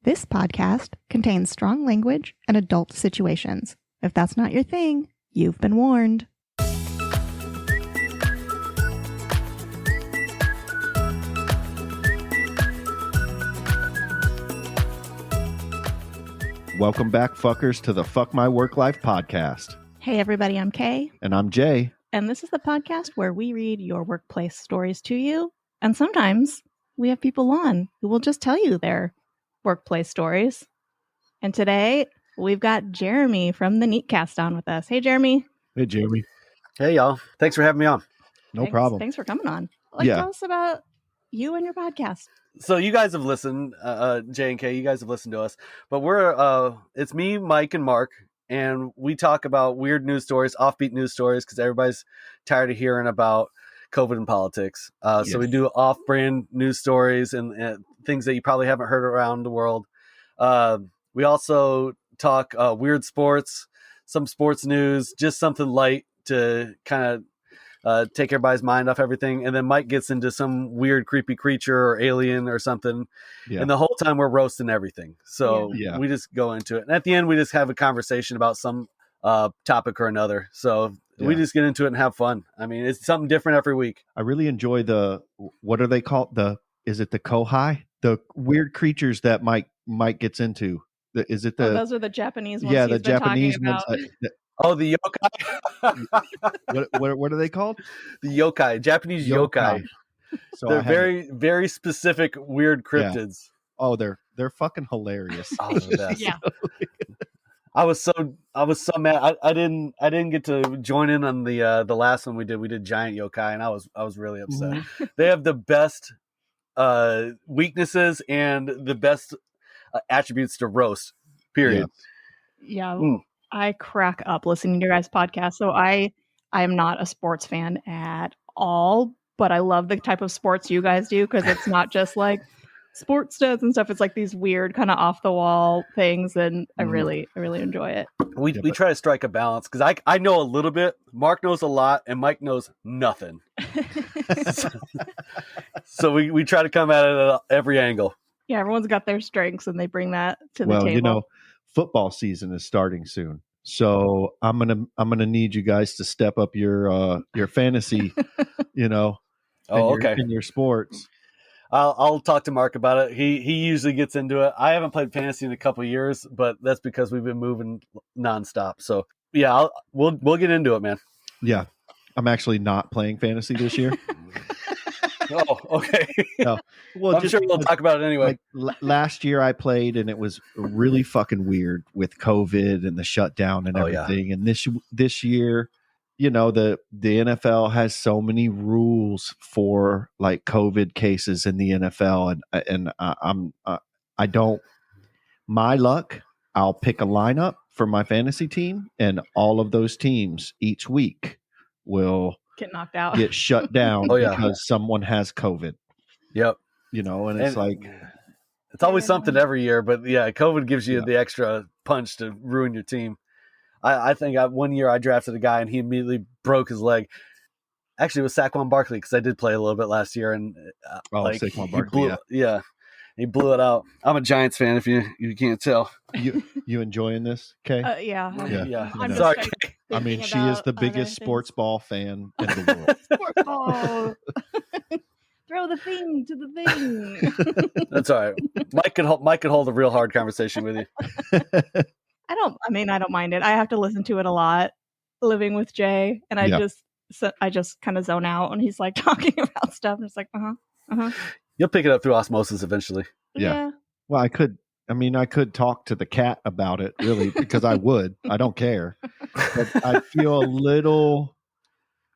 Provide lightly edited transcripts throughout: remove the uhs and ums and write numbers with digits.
This podcast contains strong language and adult situations. If that's not your thing, you've been warned. Welcome back, fuckers, to the Fuck My Work Life podcast. Hey everybody, I'm Kay. And I'm Jay. And this is the podcast where we read your workplace stories to you. And sometimes we have people on who will just tell you their workplace stories. And today we've got Jeremy from the Neatcast on with us. Hey, Jeremy. Hey, Jeremy. Hey, y'all. Thanks for having me on. No problem. Thanks for coming on. Tell us about you and your podcast. So you guys have listened, J and K, you guys have listened to us, but it's me, Mike, and Mark, and we talk about weird news stories, offbeat news stories, because everybody's tired of hearing about COVID and politics. So we do off-brand news stories and things that you probably haven't heard around the world. We also talk weird sports, some sports news, just something light to kind of take everybody's mind off everything. And then Mike gets into some weird, creepy creature or alien or something. Yeah. And the whole time we're roasting everything. So we just go into it. And at the end, we just have a conversation about some topic or another. So we just get into it and have fun. I mean, it's something different every week. I really enjoy what are they called? Is it the kohai? The weird creatures that Mike gets into. Is it those are the Japanese ones? Yeah, the Japanese ones. The yokai. What are they called? The yokai, Japanese yokai. So they're very, very specific weird cryptids. Yeah. Oh, they're fucking hilarious. Oh, yeah. I was so mad. I didn't get to join in on the last one we did. We did giant yokai, and I was really upset. Mm-hmm. They have the best weaknesses and the best attributes to roast. Period. Yeah. I crack up listening to your guys' podcast. So I am not a sports fan at all, but I love the type of sports you guys do because it's not just like sports stats and stuff. It's like these weird kind of off the wall things, and I really enjoy it. We try to strike a balance because I know a little bit, Mark knows a lot, and Mike knows nothing. So we try to come at it at every angle. Yeah, everyone's got their strengths, and they bring that to the table. Football season is starting soon, so I'm gonna need you guys to step up your fantasy, in your sports. I'll talk to Mark about it. He usually gets into it. I haven't played fantasy in a couple of years, but that's because we've been moving nonstop. So yeah, we'll get into it, man. Yeah, I'm actually not playing fantasy this year. Oh, okay. No. Well, I'm sure we'll talk about it anyway. Last year I played, and it was really fucking weird with COVID and the shutdown and everything. Yeah. And this year, the NFL has so many rules for like COVID cases in the NFL, and I don't. My luck, I'll pick a lineup for my fantasy team, and all of those teams each week will get knocked out, get shut down because someone has COVID. Yep. And it's like it's always something every year, but COVID gives you the extra punch to ruin your team. I think one year I drafted a guy and he immediately broke his leg. Actually, it was Saquon Barkley because I did play a little bit last year, and Saquon Barkley, he blew it out. I'm a Giants fan, if you can't tell. You enjoying this, Kay? Yeah. I'm sorry. I mean, she is the biggest sports ball fan in the world. Sports ball. Throw the thing to the thing. That's all right. Mike could hold a real hard conversation with you. I don't mind it. I have to listen to it a lot living with Jay, and I just kind of zone out when he's like talking about stuff, and it's like, You'll pick it up through osmosis eventually. Yeah. Well, I could talk to the cat about it, really, because I would. I don't care. But I feel a little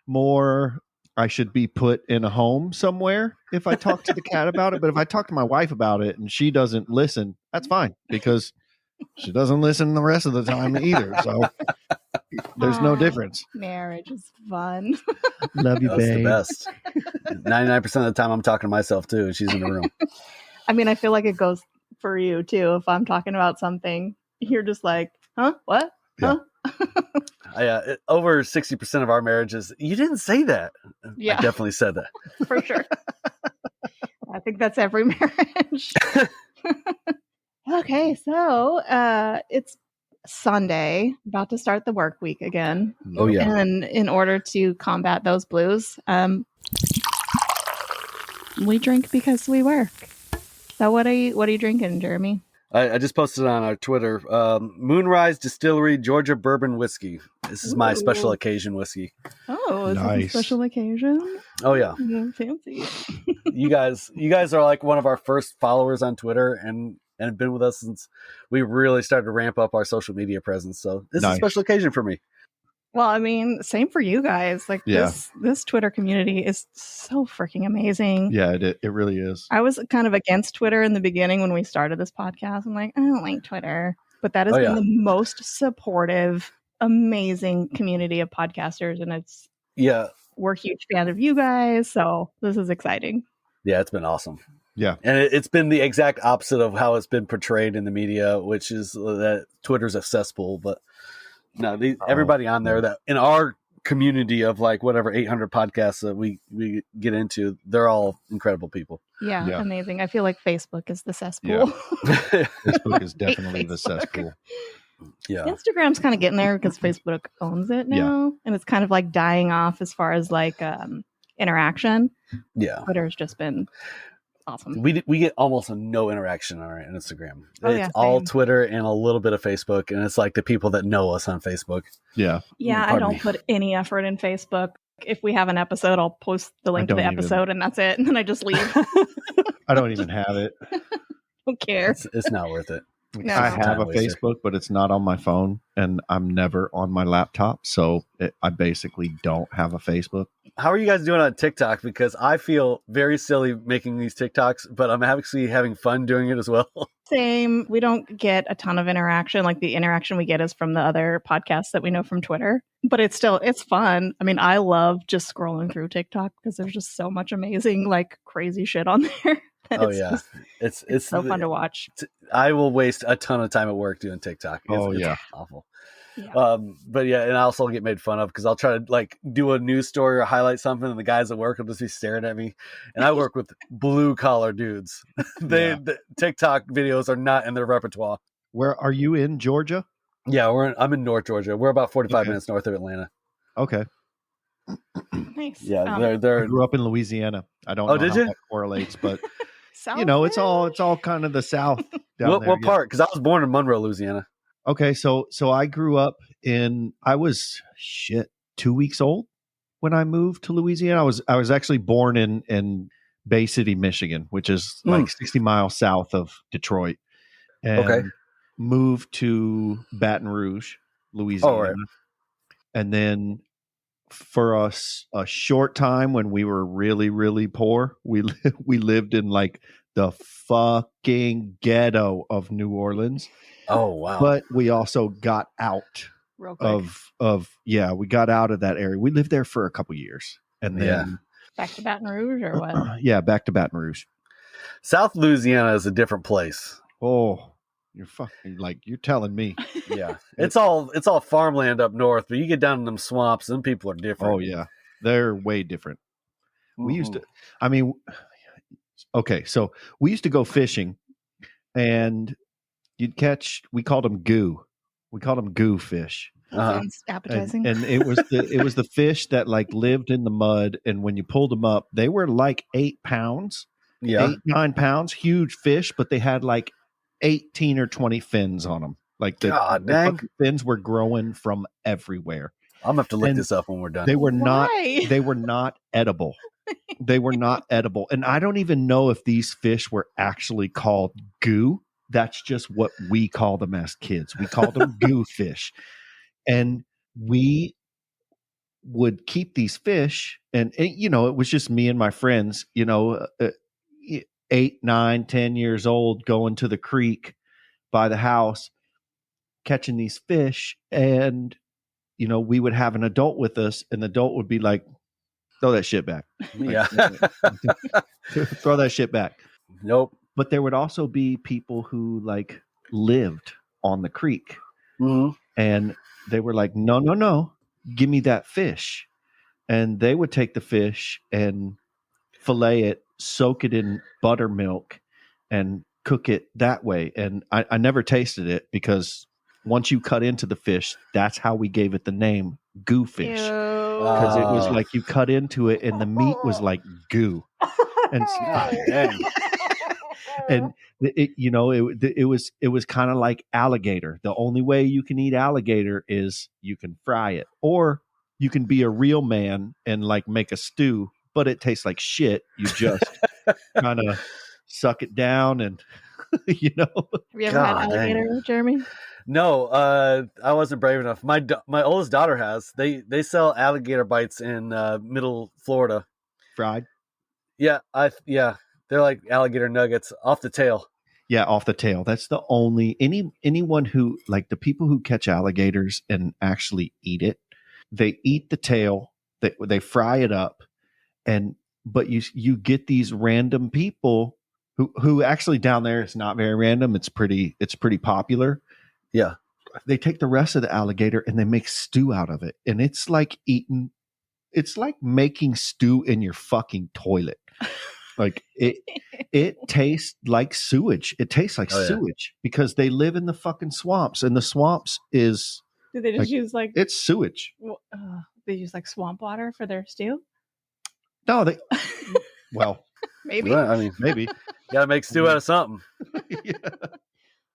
more I should be put in a home somewhere if I talk to the cat about it. But if I talk to my wife about it and she doesn't listen, that's fine, because she doesn't listen the rest of the time either. So there's no difference. Marriage is fun. Love you, babe. That's the best. 99% of the time I'm talking to myself too, and she's in the room. I mean, I feel like it goes for you too. If I'm talking about something, you're just like, huh? What? Yeah. Huh? Over 60% of our marriages, you didn't say that. Yeah. I definitely said that. For sure. I think that's every marriage. Okay, so it's Sunday, about to start the work week again. Oh yeah. And in order to combat those blues, we drink because we work. So what are you drinking, Jeremy? I just posted on our Twitter, Moonrise Distillery Georgia Bourbon Whiskey. This is my special occasion whiskey. Oh, is this a special occasion? Oh yeah. Fancy. You guys are like one of our first followers on Twitter and have been with us since we really started to ramp up our social media presence. So this is a special occasion for me. Well, I mean, same for you guys. Like this Twitter community is so freaking amazing. Yeah, it really is. I was kind of against Twitter in the beginning when we started this podcast. I'm like, I don't like Twitter. But that has been the most supportive, amazing community of podcasters. And we're huge fans of you guys. So this is exciting. Yeah, it's been awesome. Yeah. And it's been the exact opposite of how it's been portrayed in the media, which is that Twitter's a cesspool. But no, everybody on there that in our community of like whatever 800 podcasts that we get into, they're all incredible people. Yeah, amazing. I feel like Facebook is the cesspool. Yeah. Facebook is definitely the cesspool. Yeah. Instagram's kind of getting there because Facebook owns it now. And it's kind of like dying off as far as like interaction. Yeah. Twitter's just been awesome. We get almost no interaction on our Instagram. It's all Twitter and a little bit of Facebook, and it's like the people that know us on Facebook. Yeah. Yeah, I don't put any effort in Facebook. If we have an episode, I'll post the link to the episode, and that's it. And then I just leave. I don't even have it. Don't care. It's not worth it. No. I have a Facebook, but it's not on my phone, and I'm never on my laptop, so I basically don't have a Facebook. How are you guys doing on TikTok? Because I feel very silly making these TikToks, but I'm actually having fun doing it as well. Same. We don't get a ton of interaction. Like the interaction we get is from the other podcasts that we know from Twitter, but it's fun. I mean, I love just scrolling through TikTok because there's just so much amazing, like crazy shit on there. It's so fun to watch. I will waste a ton of time at work doing TikTok. It's awful. Yeah. But yeah, and I also get made fun of because I'll try to like do a news story or highlight something, and the guys at work will just be staring at me. And I work with blue collar dudes. The TikTok videos are not in their repertoire. Where are you in Georgia? Yeah, I'm in North Georgia. We're about 45 minutes north of Atlanta. Okay. Nice. Yeah, they're. I grew up in Louisiana. I don't know how that correlates, but it's all kind of the South. What part? Because I was born in Monroe, Louisiana. Okay, so I grew up I was 2 weeks old when I moved to Louisiana. I was actually born in Bay City, Michigan, which is like 60 miles south of Detroit, and moved to Baton Rouge, Louisiana. Oh, right. And then for us a short time when we were really, really poor, we lived in like the fucking ghetto of New Orleans. Oh wow! But we also got out we got out of that area. We lived there for a couple years, and then back to Baton Rouge or what? Back to Baton Rouge. South Louisiana is a different place. Oh, you're fucking you're telling me. Yeah, it's all farmland up north, but you get down in them swamps, and people are different. Oh yeah, they're way different. We used to. I mean, okay, so we used to go fishing, and you'd catch. We called them goo. We called them goo fish. Sounds appetizing. And it was the fish that like lived in the mud, and when you pulled them up, they were like 8 pounds. Yeah, 8-9 pounds, huge fish, but they had like 18 or 20 fins on them. Like the fins were growing from everywhere. I'm gonna have to look this up when we're done. They were not edible. They were not edible, and I don't even know if these fish were actually called goo. That's just what we call them as kids. We called them goo fish. And we would keep these fish, and it was just me and my friends, 8, 9, 10 years old, going to the creek by the house, catching these fish. And, we would have an adult with us, and the adult would be like, throw that shit back. Yeah. Throw that shit back. Nope. But there would also be people who like lived on the creek, and they were like, no, give me that fish. And they would take the fish and fillet it, soak it in buttermilk, and cook it that way. And I never tasted it because once you cut into the fish, that's how we gave it the name goo fish. Because it was like you cut into it and the meat was like goo. And and it was kind of like alligator. The only way you can eat alligator is you can fry it, or you can be a real man and like make a stew, but it tastes like shit. You just kind of suck it down and Have you ever had alligator, Jeremy? No, I wasn't brave enough. My oldest daughter has. They sell alligator bites in middle Florida. Fried? Yeah, they're like alligator nuggets off the tail. Yeah, off the tail. That's the only anyone who, like, the people who catch alligators and actually eat it, they eat the tail, they fry it up, but you get these random people who actually down there, it's not very random, it's pretty popular. Yeah. They take the rest of the alligator and they make stew out of it. And it's like making stew in your fucking toilet. Like it tastes like sewage. It tastes like sewage because they live in the fucking swamps, and the swamps is. Do they just use like it's sewage? They use like swamp water for their stew? No, they. Well, maybe. Well, I mean, maybe gotta make stew out of something. Yeah.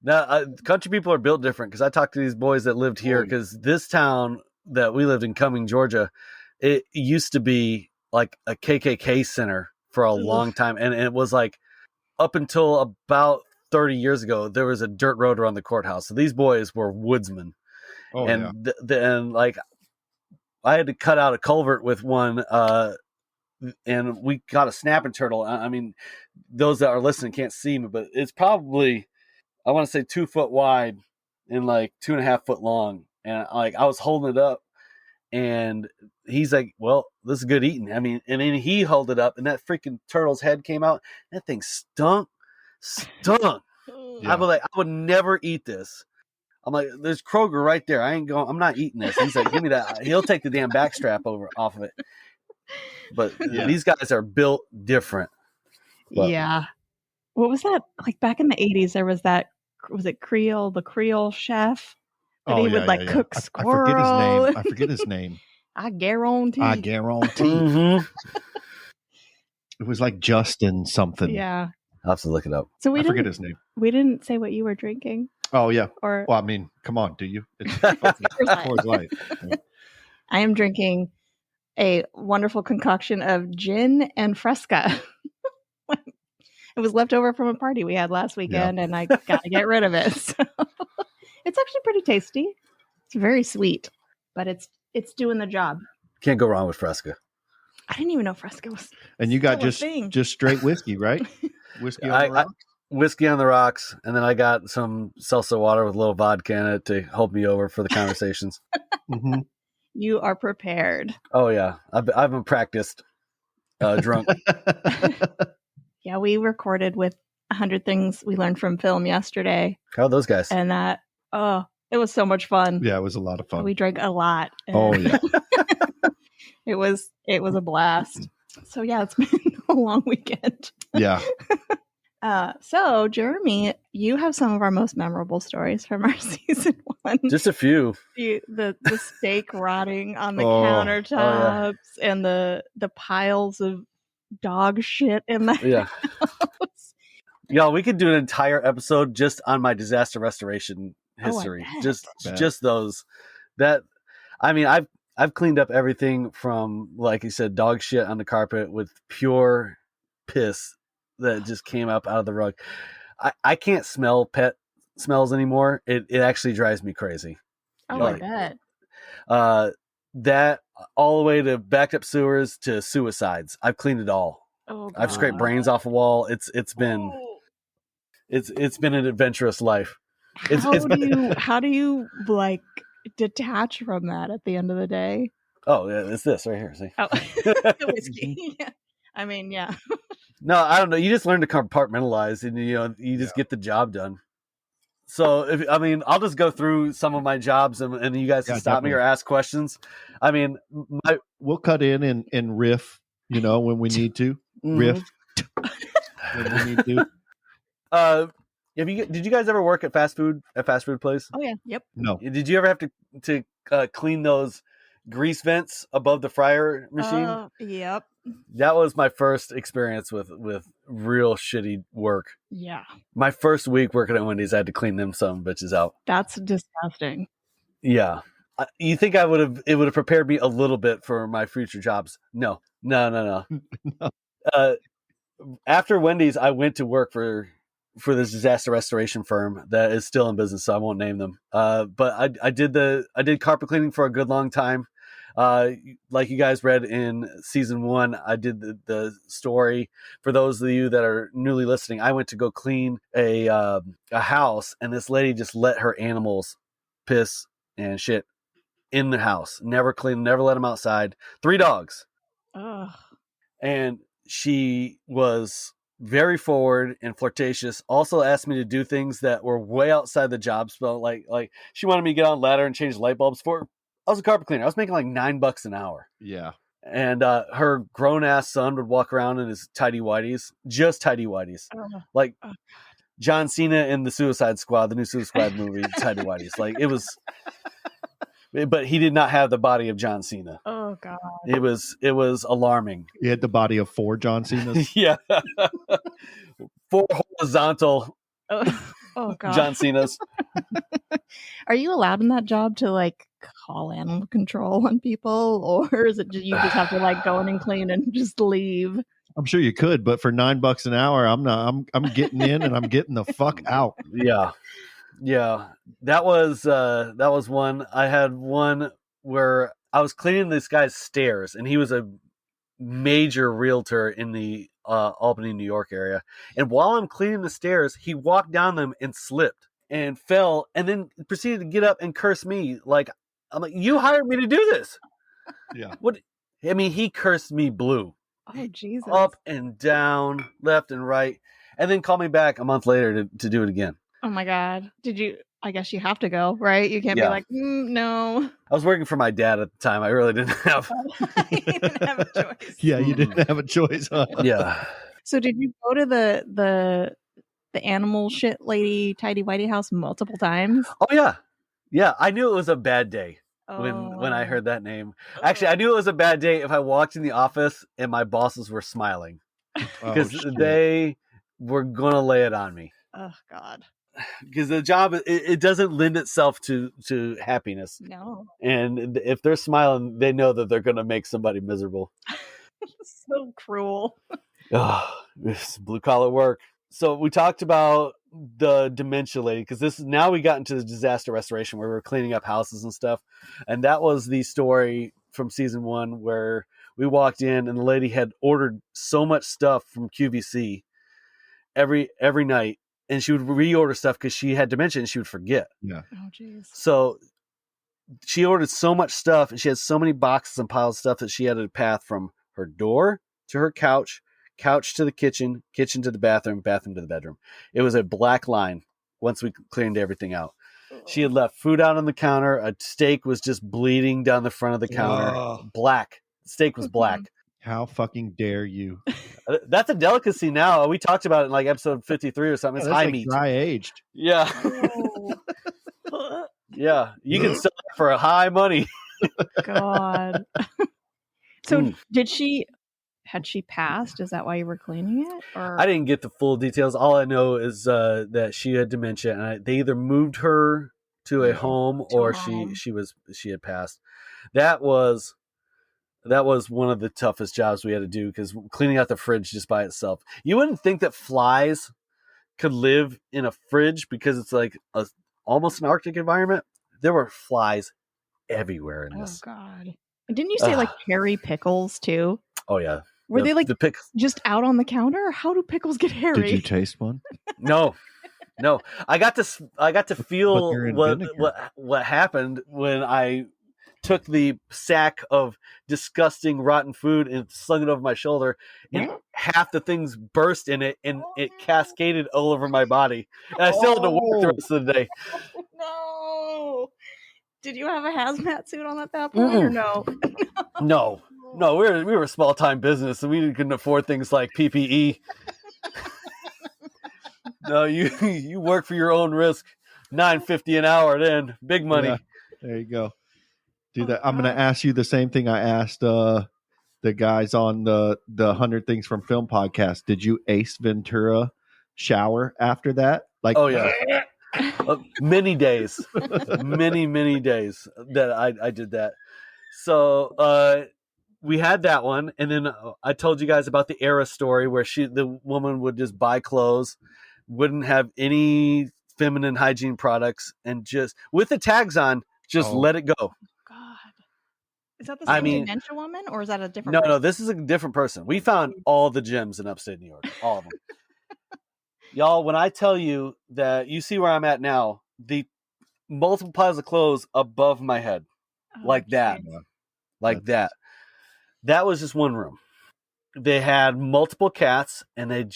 Now, country people are built different because I talked to these boys that lived here because this town that we lived in, Cumming, Georgia, it used to be like a KKK center for a long time. And it was like up until about 30 years ago, there was a dirt road around the courthouse. So these boys were woodsmen. Oh, and then like I had to cut out a culvert with one and we got a snapping turtle. I mean, those that are listening can't see me, but it's probably, I want to say 2 foot wide and like 2.5 foot long. And like I was holding it up. And he's like, well, this is good eating. I mean, and then he held it up and that freaking turtle's head came out. That thing stunk. Yeah. I was like, I would never eat this. I'm like, there's Kroger right there. I'm not eating this. He's like, give me that. He'll take the damn backstrap off of it. But these guys are built different. But, yeah. What was that? Like back in the 80s, there was that, was it the Creole chef? That he would cook squirrel. I forget his name. I guarantee. Mm-hmm. It was like Justin something. Yeah. I'll have to look it up. So I forget his name. We didn't say what you were drinking. Oh, yeah. Well, I mean, come on, do you? It's Coors Light. Yeah. I am drinking a wonderful concoction of gin and Fresca. It was left over from a party we had last weekend, and I got to get rid of it. So. It's actually pretty tasty. It's very sweet, but it's doing the job. Can't go wrong with Fresca. I didn't even know Fresca was. And you got just straight whiskey, right? Whiskey on the rocks? Whiskey on the rocks, and then I got some seltzer water with a little vodka in it to hold me over for the conversations. Mm-hmm. You are prepared. Oh yeah, I've been practiced drunk. Yeah, we recorded with 100 Things We Learned from Film yesterday. How are those guys? And that, it was so much fun. Yeah, it was a lot of fun. We drank a lot. Oh yeah. It was a blast. So yeah, it's been a long weekend. Yeah. So Jeremy, you have some of our most memorable stories from our season 1. Just a few. The steak rotting on the countertops and the piles of dog shit in the house. Yeah, we could do an entire episode just on my disaster restoration history. Just those. That, I mean, I've cleaned up everything from, like you said, dog shit on the carpet with pure piss that just came up out of the rug. I can't smell pet smells anymore. It actually drives me crazy. Oh, like, I bet. That all the way to backed up sewers to suicides. I've cleaned it all. Oh, God. I've scraped brains off a wall. It's been an adventurous life. How do you like detach from that at the end of the day? Oh, yeah, it's this right here. See? Oh, the whiskey. Yeah. I mean, yeah. No, I don't know. You just learn to compartmentalize, and you just get the job done. So, I'll just go through some of my jobs, and you guys can stop me or ask questions. I mean, we'll cut in and riff, when we need to. Riff when we need to. Did you guys ever work at fast food place? Oh yeah. Yep. No. Did you ever have to clean those grease vents above the fryer machine? Yep. That was my first experience with real shitty work. Yeah. My first week working at Wendy's, I had to clean them some bitches out. That's disgusting. Yeah. You think it would have prepared me a little bit for my future jobs? No. After Wendy's, I went to work for this disaster restoration firm that is still in business, so I won't name them. But I did carpet cleaning for a good long time. Like you guys read in season 1, I did the story. For those of you that are newly listening, I went to go clean a house, and this lady just let her animals piss and shit in the house. Never clean, never let them outside. 3 dogs. Ugh. And she was very forward and flirtatious. Also asked me to do things that were way outside the job spell. Like she wanted me to get on a ladder and change light bulbs for her. I was a carpet cleaner. I was making like $9 an hour. Yeah. And her grown ass son would walk around in his tidy whities, just tidy whities, like John Cena in the Suicide Squad, the new Suicide Squad movie, tidy whities. Like it was, but he did not have the body of John Cena. Oh God. It was alarming. He had the body of 4 John Cenas. Yeah. 4 horizontal Oh God. John Cenas. Are you allowed in that job to like call animal control on people, or is it you just have to like go in and clean and just leave? I'm sure you could, but for $9 an hour, I'm getting in and I'm getting the fuck out. Yeah. That was one. I had one where I was cleaning this guy's stairs, and he was a major realtor in the Albany, New York area. And while I'm cleaning the stairs, he walked down them and slipped and fell, and then proceeded to get up and curse me. Like, I'm like, you hired me to do this. Yeah. What? I mean, he cursed me blue. Oh Jesus! Up and down, left and right, and then called me back a month later to do it again. Oh my God! Did you? I guess you have to go, right? You can't be like, no. I was working for my dad at the time. I really didn't have. You didn't have a choice. Yeah, you didn't have a choice, huh? Yeah. So did you go to the animal shit lady tidy whitey house multiple times? Oh yeah. I knew it was a bad day when I heard that name. Actually, I knew it was a bad day if I walked in the office and my bosses were smiling because they were gonna lay it on me. Oh God. Because the job, it doesn't lend itself to happiness. No. And if they're smiling, they know that they're going to make somebody miserable. So cruel. This blue collar work. So we talked about the dementia lady, because now we got into the disaster restoration where we were cleaning up houses and stuff. And that was the story from season 1 where we walked in and the lady had ordered so much stuff from QVC every night. And she would reorder stuff because she had dementia and she would forget. Yeah. Oh, jeez. So she ordered so much stuff, and she had so many boxes and piles of stuff that she had a path from her door to her couch to the kitchen to the bathroom to the bedroom. It was a black line once we cleaned everything out. She had left food out on the counter. A steak was just bleeding down the front of the counter. Black. The steak was black. How fucking dare you? That's a delicacy now. We talked about it in like episode 53 or something. It's high meat. Dry aged. Yeah. Yeah. You can sell it for a high money. God. So had she passed? Is that why you were cleaning it? Or? I didn't get the full details. All I know is that she had dementia, and they either moved her to a home or she had passed. That was one of the toughest jobs we had to do, because cleaning out the fridge just by itself. You wouldn't think that flies could live in a fridge because it's like almost an Arctic environment. There were flies everywhere in this. Oh God! Didn't you say like hairy pickles too? Oh yeah. Were they like just out on the counter? How do pickles get hairy? Did you taste one? No. I got to feel what happened when I took the sack of disgusting rotten food and slung it over my shoulder, and half the things burst in it, and it cascaded all over my body. And I still had to work the rest of the day. No. Did you have a hazmat suit on at that point, or no? No, we were a small time business, and we couldn't afford things like PPE. No, you work for your own risk. $9.50 an hour, then big money. Yeah, there you go. Do that. I'm going to ask you the same thing I asked the guys on the 100 Things from Film podcast. Did you Ace Ventura shower after that? Like, oh yeah, many days, many days that I did that. So we had that one, and then I told you guys about the Era story where the woman would just buy clothes, wouldn't have any feminine hygiene products, and just with the tags on, just let it go. God, is that the same dementia woman, or is that a different? No, this is a different person. We found all the gyms in upstate New York, all of them. Y'all, when I tell you that you see where I'm at now, the multiple piles of clothes above my head, like that. Like that. That was just one room. They had multiple cats, and and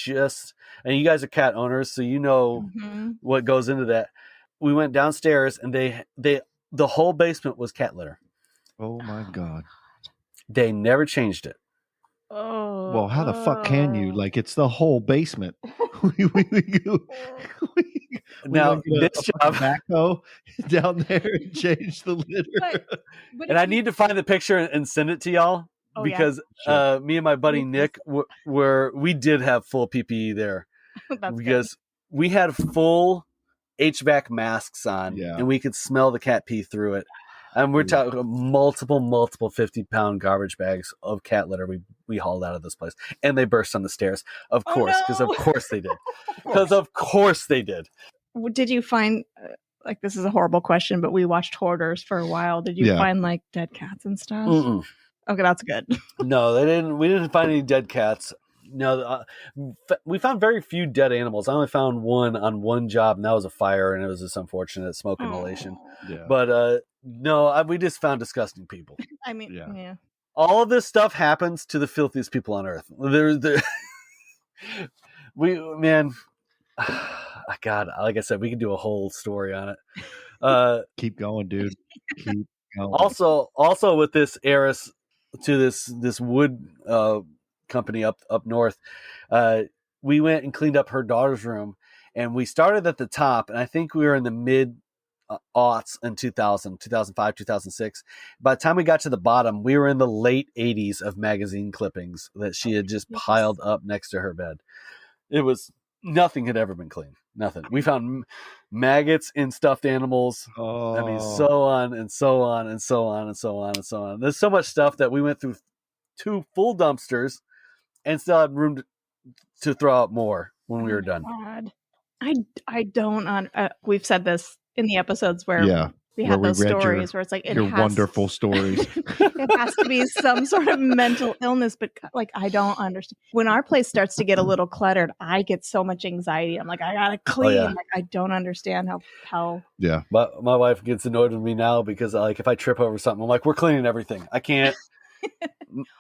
you guys are cat owners, so you know what goes into that. We went downstairs, and the whole basement was cat litter. Oh my God. They never changed it. Oh. Well, how the fuck can you? Like, it's the whole basement. Now, this job backhoe down there and change the litter. But and I need to find the picture and send it to y'all because me and my buddy Nick we did have full PPE there because we had full HVAC masks on and we could smell the cat pee through it. And we're talking multiple 50-pound garbage bags of cat litter we hauled out of this place. And they burst on the stairs, of course, because of course they did. Because of course they did. Did you find, like, this is a horrible question, but we watched Hoarders for a while. Did you find, like, dead cats and stuff? Mm-mm. Okay, that's good. No, they didn't. We didn't find any dead cats. No, we found very few dead animals. I only found one on one job, and that was a fire, and it was just unfortunate smoke inhalation. Yeah. But no, we just found disgusting people. I mean, yeah. All of this stuff happens to the filthiest people on earth. God, like I said, we could do a whole story on it. Keep going, dude. Keep going. Also with this heiress to this wood company up north, we went and cleaned up her daughter's room, and we started at the top, and I think we were in the mid aughts in 2000, 2005, 2006. By the time we got to the bottom, we were in the late 80s of magazine clippings that she had just piled up next to her bed. It was nothing had ever been clean. Nothing. We found maggots in stuffed animals. I mean, so on and so on and so on and so on and so on. There's so much stuff that we went through 2 full dumpsters and still had room to throw out more when we were done. God. I don't. We've said this in the episodes where we had those stories where it's like wonderful stories. It has to be some sort of mental illness, but like I don't understand. When our place starts to get a little cluttered, I get so much anxiety. I'm like, I gotta clean. Like, I don't understand how. Yeah, but my wife gets annoyed with me now because like if I trip over something, I'm like, we're cleaning everything. I can't.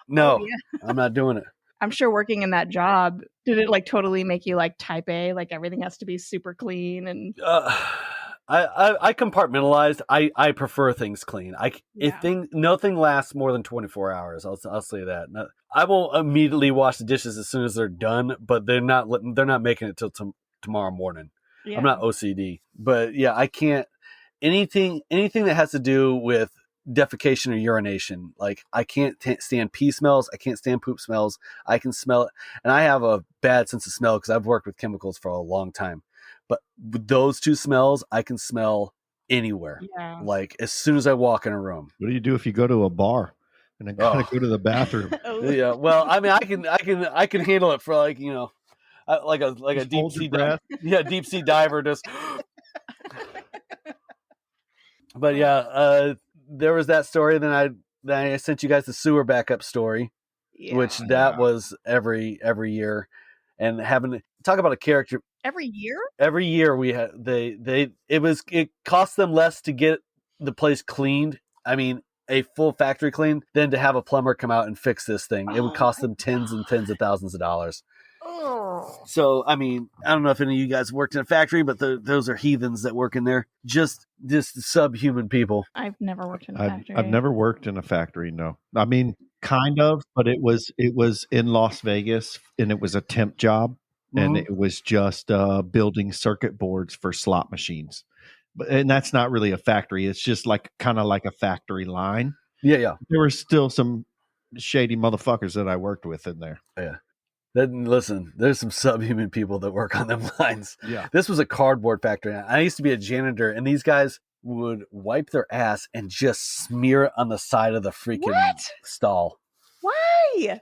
No, I'm not doing it. I'm sure working in that job, did it like totally make you like type A? Like everything has to be super clean and. I compartmentalized. I prefer things clean. Nothing lasts more than 24 hours. I'll say that. No, I won't immediately wash the dishes as soon as they're done, but they're not making it till tomorrow morning. Yeah. I'm not OCD, but yeah, I can't anything that has to do with defecation or urination. Like I can't stand pee smells. I can't stand poop smells. I can smell it, and I have a bad sense of smell because I've worked with chemicals for a long time. But with those 2 smells, I can smell anywhere. Yeah. Like as soon as I walk in a room. What do you do if you go to a bar and then gotta go to the bathroom? Yeah. Well, I mean, I can handle it for like like a deep sea dive. Yeah, deep sea diver just. But yeah, there was that story. Then I sent you guys the sewer backup story, which was every year, and talk about a character. Every year? Every year we had it cost them less to get the place cleaned. I mean, a full factory clean than to have a plumber come out and fix this thing. It would cost them tens and tens of thousands of dollars. Oh. So, I mean, I don't know if any of you guys worked in a factory, but those are heathens that work in there. Just subhuman people. I've never worked in a factory. I've never worked in a factory. No, I mean, kind of, but it was in Las Vegas and it was a temp job. and it was just building circuit boards for slot machines. And that's not really a factory. It's just like kind of like a factory line. Yeah. There were still some shady motherfuckers that I worked with in there. Yeah. Then listen, there's some subhuman people that work on them lines. Yeah. This was a cardboard factory. I used to be a janitor, and these guys would wipe their ass and just smear it on the side of the freaking stall. Why?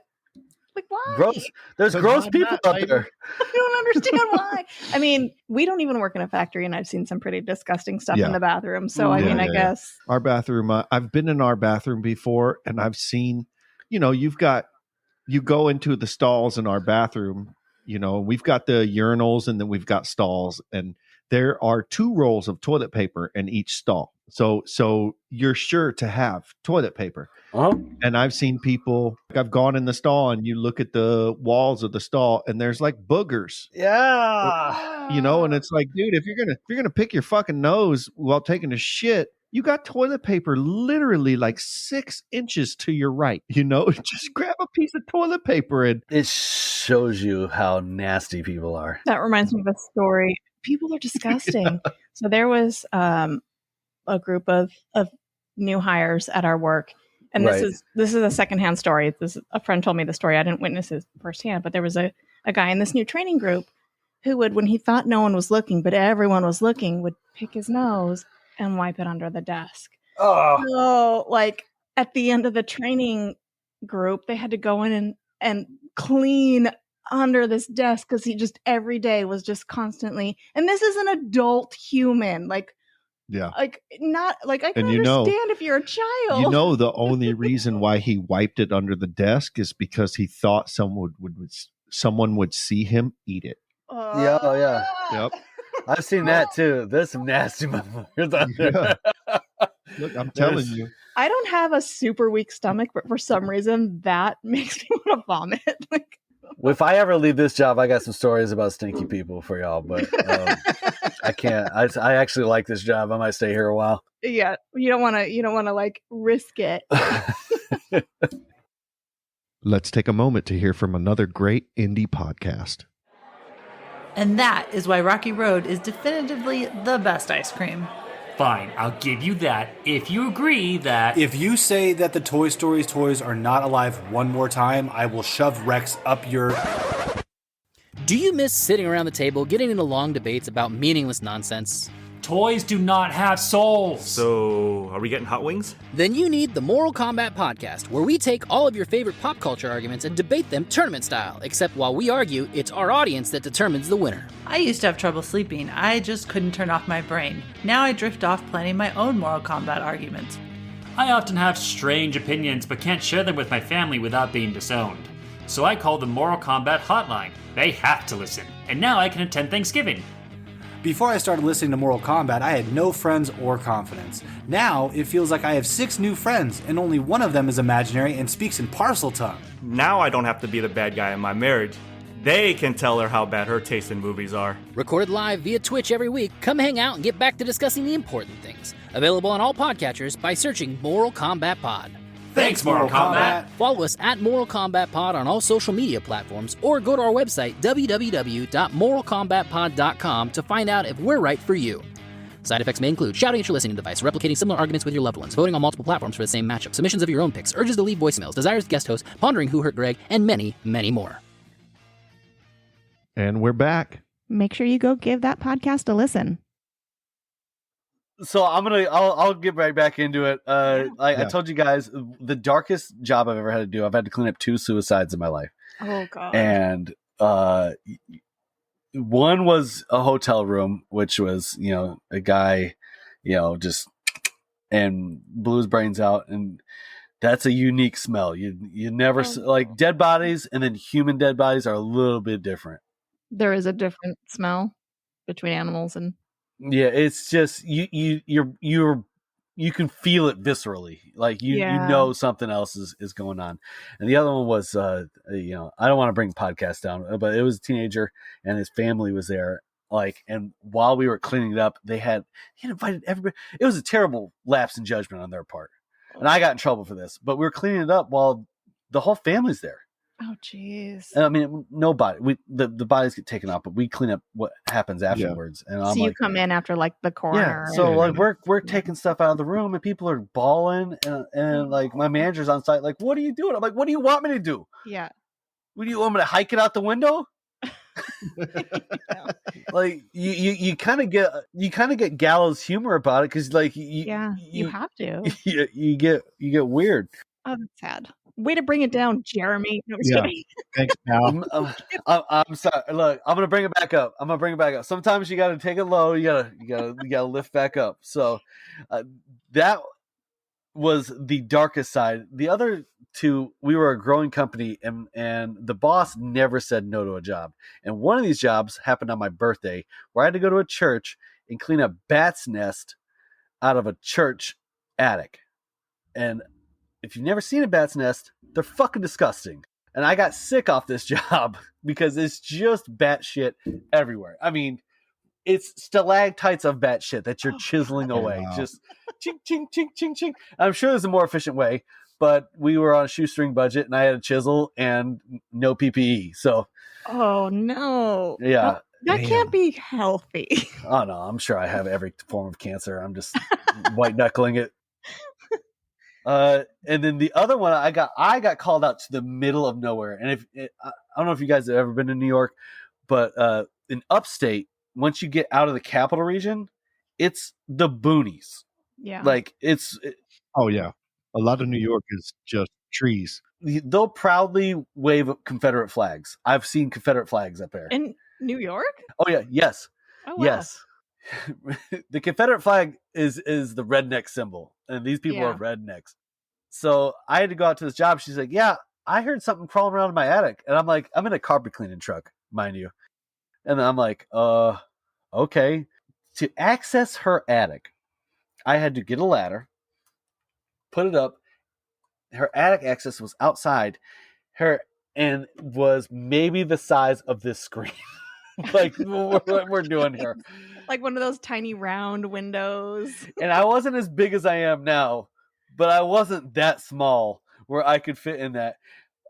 Like, why? Gross. There's gross people out there. I don't understand why. I mean, we don't even work in a factory, and I've seen some pretty disgusting stuff in the bathroom. So, I mean, I guess. Our bathroom, I've been in our bathroom before, and I've seen, you go into the stalls in our bathroom, we've got the urinals and then we've got stalls, and there are 2 rolls of toilet paper in each stall. So you're sure to have toilet paper. And I've seen people, I've gone in the stall and you look at the walls of the stall and there's like boogers. Yeah. And it's like, dude, if you're going to pick your fucking nose while taking a shit, you got toilet paper literally like 6 inches to your right, just grab a piece of toilet paper and it shows you how nasty people are. That reminds me of a story. People are disgusting. So there was a group of new hires at our work. And this is a secondhand story. A friend told me the story. I didn't witness it firsthand, but there was a guy in this new training group who would, when he thought no one was looking, but everyone was looking, would pick his nose and wipe it under the desk. So, like, at the end of the training group, they had to go in and clean under this desk because he just every day was just constantly. And this is an adult human, not like I can understand if you're a child. The only reason why he wiped it under the desk is because he thought someone would see him eat it. Yeah. Yep. I've seen that too. There's some nasty motherfuckers out there. Yeah. Look, I'm telling you. I don't have a super weak stomach, but for some reason that makes me want to vomit. If I ever leave this job, I got some stories about stinky people for y'all, but I can't. I actually like this job. I might stay here a while. Yeah, you don't want to like risk it. Let's take a moment to hear from another great indie podcast. And that is why Rocky Road is definitively the best ice cream. Fine, I'll give you that if you agree that... If you say that the Toy Story's toys are not alive one more time, I will shove Rex up your... Do you miss sitting around the table getting into long debates about meaningless nonsense? Toys do not have souls. So, are we getting hot wings? Then you need the Moral Combat Podcast, where we take all of your favorite pop culture arguments and debate them tournament style, except while we argue, it's our audience that determines the winner. I used to have trouble sleeping. I just couldn't turn off my brain. Now I drift off planning my own Moral Combat arguments. I often have strange opinions, but can't share them with my family without being disowned. So I call the Moral Combat Hotline. They have to listen. And now I can attend Thanksgiving. Before I started listening to Mortal Kombat, I had no friends or confidence. Now, it feels like I have 6 new friends, and only one of them is imaginary and speaks in parcel tongue. Now I don't have to be the bad guy in my marriage. They can tell her how bad her taste in movies are. Recorded live via Twitch every week, come hang out and get back to discussing the important things. Available on all podcatchers by searching Moral Combat Pod. Thanks, Moral Kombat. Follow us at Moral Combat Pod on all social media platforms, or go to our website, www.moralcombatpod.com, to find out if we're right for you. Side effects may include shouting at your listening device, replicating similar arguments with your loved ones, voting on multiple platforms for the same matchup, submissions of your own picks, urges to leave voicemails, desires to guest host, pondering who hurt Greg, and many, many more. And we're back. Make sure you go give that podcast a listen. So I'll get right back into it. I told you guys, the darkest job I've ever had to do, I've had to clean up 2 suicides in my life. Oh God. And one was a hotel room, which was, a guy, just and blew his brains out. And that's a unique smell. You never like dead bodies, and then human dead bodies are a little bit different. There is a different smell between animals and. Yeah, it's just you can feel it viscerally, like you know something else is going on. And the other one was I don't want to bring the podcast down, but it was a teenager and his family was there, and while we were cleaning it up, he invited everybody. It was a terrible lapse in judgment on their part, and I got in trouble for this. But we were cleaning it up while the whole family's there. Oh, jeez. I mean, nobody. The bodies get taken out, but we clean up what happens afterwards. And so you come in after like the coroner. Yeah. So like we're taking stuff out of the room, and people are bawling, and like my manager's on site, like, "What are you doing?" I'm like, "What do you want me to do? Yeah. What do you want me to hike it out the window?" Yeah. Like you kind of get gallows humor about it because like you have to. You get weird. Oh, that's sad. Way to bring it down, Jeremy. No, I'm just kidding. Thanks, pal. I'm sorry. Look, I'm gonna bring it back up. Sometimes you gotta take it low. You gotta lift back up. So that was the darkest side. The other two, we were a growing company, and the boss never said no to a job. And one of these jobs happened on my birthday, where I had to go to a church and clean a bat's nest out of a church attic. And if you've never seen a bat's nest, they're fucking disgusting. And I got sick off this job because it's just bat shit everywhere. I mean, it's stalactites of bat shit that you're chiseling away. Wow. Just ching, ching, ching, ching, ching. I'm sure there's a more efficient way, but we were on a shoestring budget and I had a chisel and no PPE. So. Oh, no. Yeah. That can't be healthy. Oh, no. I'm sure I have every form of cancer. I'm just white knuckling it. And then the other one, I got called out to the middle of nowhere. And I don't know if you guys have ever been to New York, but in upstate, once you get out of the capital region, it's the boonies. Yeah. Like oh yeah. A lot of New York is just trees. They'll proudly wave Confederate flags. I've seen Confederate flags up there. In New York? Oh yeah. Yes. Oh, wow. Yes. The Confederate flag is the redneck symbol, and these people are rednecks. So I had to go out to this job. She's like, "Yeah, I heard something crawling around in my attic," and I'm like, "I'm in a carpet cleaning truck, mind you." And then I'm like, okay." To access her attic, I had to get a ladder, put it up. Her attic access was outside, and was maybe the size of this screen. Like what we're doing here. Like one of those tiny round windows. And I wasn't as big as I am now, but I wasn't that small where I could fit in that.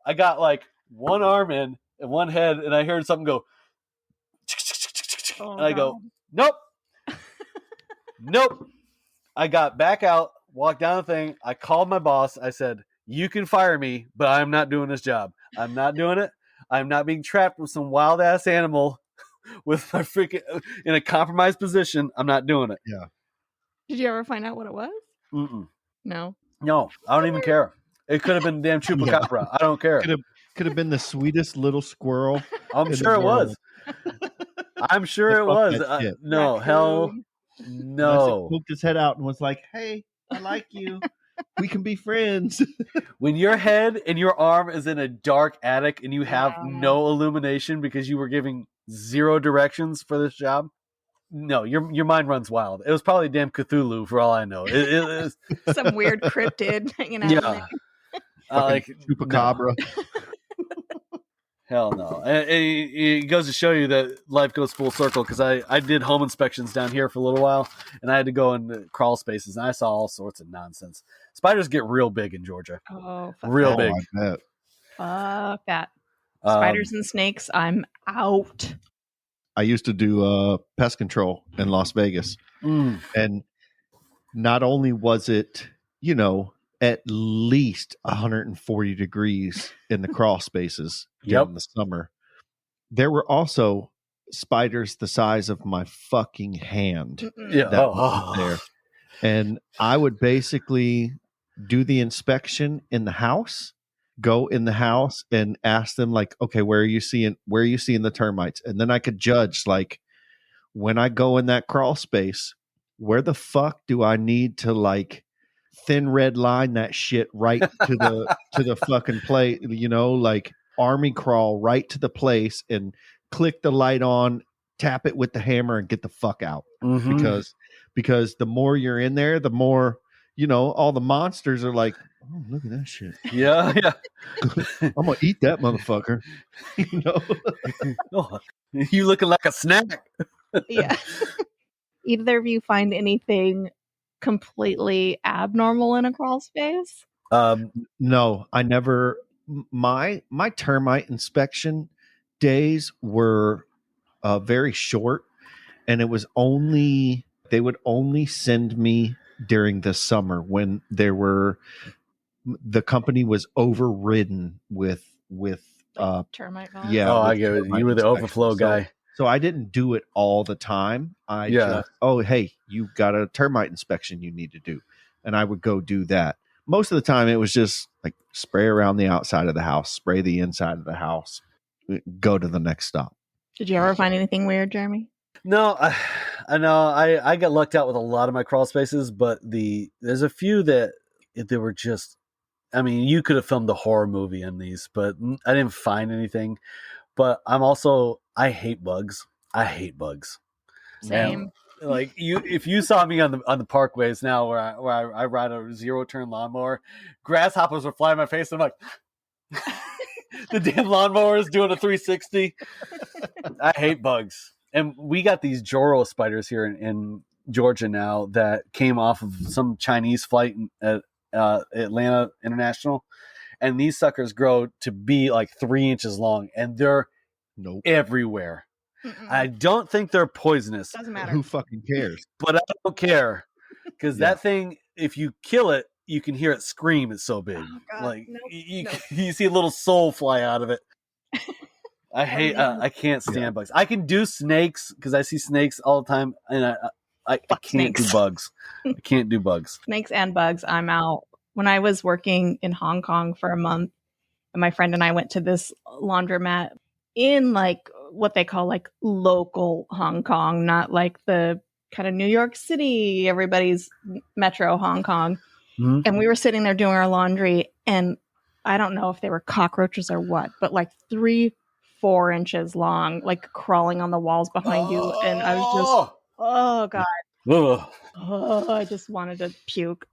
I got like one arm in and one head, and I heard something go. And I go, nope. Nope. I got back out, walked down the thing. I called my boss. I said, "You can fire me, but I'm not doing this job. I'm not doing it. I'm not being trapped with some wild ass animal with my freaking in a compromised position. I'm not doing it." Yeah. Did you ever find out what it was? Mm-mm. No, I don't even care. It could have been damn chupacabra. Yeah. I don't care. Could have been the sweetest little squirrel. I'm sure it was. I'm sure it was. No, hell no. Poked his head out and was like, "Hey, I like you. We can be friends." When your head and your arm is in a dark attic and you have no illumination because you were giving zero directions for this job, no, your mind runs wild. It was probably damn Cthulhu for all I know. It is some weird cryptid hanging out. Yeah, like chupacabra. No. Hell no. It goes to show you that life goes full circle, because I did home inspections down here for a little while, and I had to go in crawl spaces, and I saw all sorts of nonsense. Spiders get real big in Georgia. Oh, real big. I bet. Fuck that. Spiders and snakes, I'm out. I used to do pest control in Las Vegas. And not only was it, at least 140 degrees in the crawl spaces during the summer, there were also spiders the size of my fucking hand that was there. And I would basically do the inspection in the house, go in the house and ask them like, "Okay, where are you seeing the termites?" And then I could judge, like, when I go in that crawl space, where the fuck do I need to like thin red line that shit right to the fucking place, like army crawl right to the place and click the light on, tap it with the hammer and get the fuck out. Mm-hmm. Because the more you're in there, the more, all the monsters are like, "Oh, look at that shit." Yeah. I'm going to eat that motherfucker. Oh, you looking like a snack. Yeah. Either of you find anything completely abnormal in a crawl space? No, I never my termite inspection days were very short, and it was they would only send me during the summer when the company was overridden with termite volume. yeah. Oh, I get it. You were the overflow guy. So I didn't do it all the time. Hey, you got a termite inspection you need to do, and I would go do that. Most of the time, it was just like spray around the outside of the house, spray the inside of the house, go to the next stop. Did you ever find anything weird, Jeremy? No, I know I got lucked out with a lot of my crawl spaces, but there's a few that they were just. I mean, you could have filmed a horror movie in these, but I didn't find anything. But I hate bugs. I hate bugs. Same. And, like if you saw me on the parkways now, where I ride a 0-turn lawnmower, grasshoppers were flying in my face. I'm like, the damn lawnmower is doing a 360. I hate bugs. And we got these Joro spiders here in Georgia now that came off of some Chinese flight at Atlanta International. And these suckers grow to be like 3 inches long, and they're everywhere. Mm-mm. I don't think they're poisonous. Doesn't matter. Who fucking cares? But I don't care, because that thing, if you kill it, you can hear it scream. It's so big. Oh, like you see a little soul fly out of it. I hate. I can't stand bugs. I can do snakes because I see snakes all the time, and I can't do bugs. I can't do bugs. Snakes and bugs. I'm out. When I was working in Hong Kong for a month, and my friend and I went to this laundromat in like what they call like local Hong Kong, not like the kind of New York City, everybody's metro Hong Kong. Mm-hmm. And we were sitting there doing our laundry, and I don't know if they were cockroaches or what, but like 3-4 inches long, like crawling on the walls behind you. And I was just, oh God. I just wanted to puke.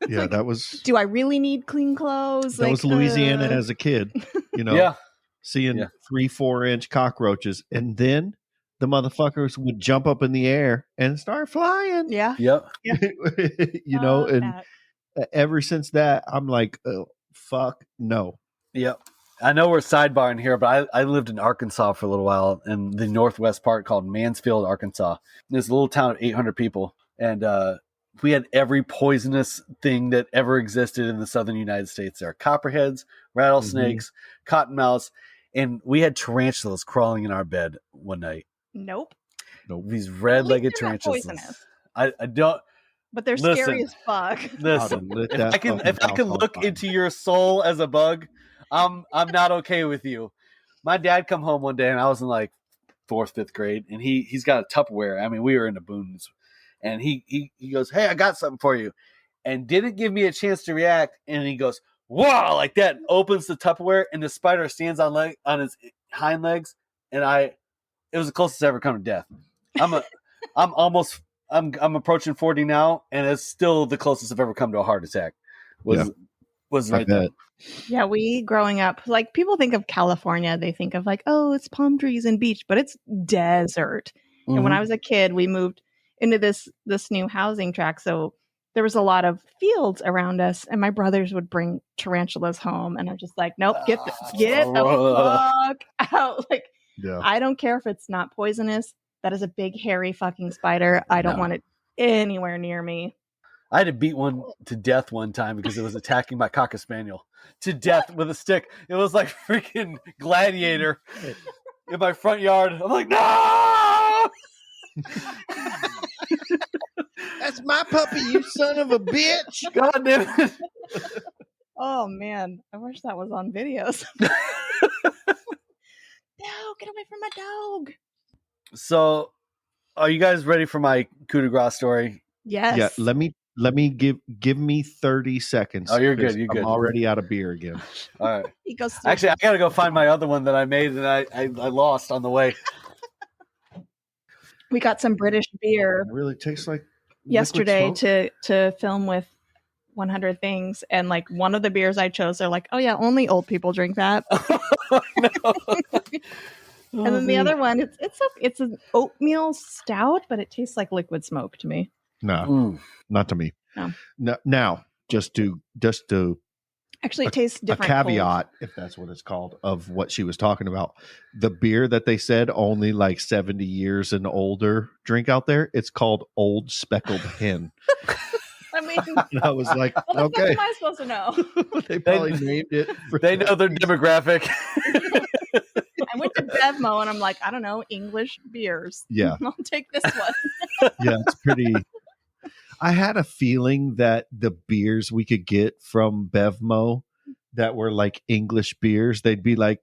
Yeah, that was. Do I really need clean clothes? That was Louisiana as a kid, seeing 3-4 inch cockroaches, and then the motherfuckers would jump up in the air and start flying. Yeah. Yep. And ever since that, I'm like, oh, fuck no. Yep. I know we're sidebarring here, but I lived in Arkansas for a little while in the northwest part called Mansfield, Arkansas. There's a little town of 800 people, and we had every poisonous thing that ever existed in the southern United States. There are copperheads, rattlesnakes, cottonmouths, and we had tarantulas crawling in our bed one night. Nope. These red-legged tarantulas. I don't. But they're scary as fuck. Listen, if I can look into your soul as a bug, I'm not okay with you. My dad come home one day, and I was in like 4th, 5th grade, and he's got a Tupperware. I mean, we were in the boons. And he goes, "Hey, I got something for you," and didn't give me a chance to react. And he goes, "Wow!" like that. Opens the Tupperware, and the spider stands on his hind legs. And it was the closest I ever come to death. I'm approaching 40 now, and it's still the closest I've ever come to a heart attack. Was right there. Yeah, we growing up, like people think of California, they think of like, oh, it's palm trees and beach, but it's desert. Mm-hmm. And when I was a kid, we moved into this new housing tract, so there was a lot of fields around us, and my brothers would bring tarantulas home, and I'm just like, nope, get the fuck out. Like, I don't care if it's not poisonous. That is a big hairy fucking spider. I don't want it anywhere near me. I had to beat one to death one time because it was attacking my Cocker Spaniel to death with a stick. It was like freaking Gladiator in my front yard. I'm like, no! That's my puppy, you son of a bitch. God damn it. Oh man, I wish that was on videos. No, get away from my dog. So, are you guys ready for my coup de grace story? Yes. Yeah, let me give me 30 seconds. Oh, you're good. I'm already out of beer again. All right. Actually, I gotta go find my other one that I made and I lost on the way. We got some British beer. It really tastes like yesterday to film with 100 Things, and like one of the beers I chose, they're like, oh yeah, only old people drink that. And then the other one, it's an oatmeal stout, but it tastes like liquid smoke to me. No, not to me. No. Now, just to Actually, it tastes A different. caveat, if that's what it's called, of what she was talking about. The beer that they said only like 70 years and older drink out there, it's called Old Speckled Hen. I mean, And I was like, what the okay. fuck am I supposed to know? They probably named it. They know their demographic. I went to Bevmo and I'm like, I don't know, English beers. Yeah. I'll take this one. Yeah, it's pretty. I had a feeling that the beers we could get from Bevmo that were like English beers, they'd be like,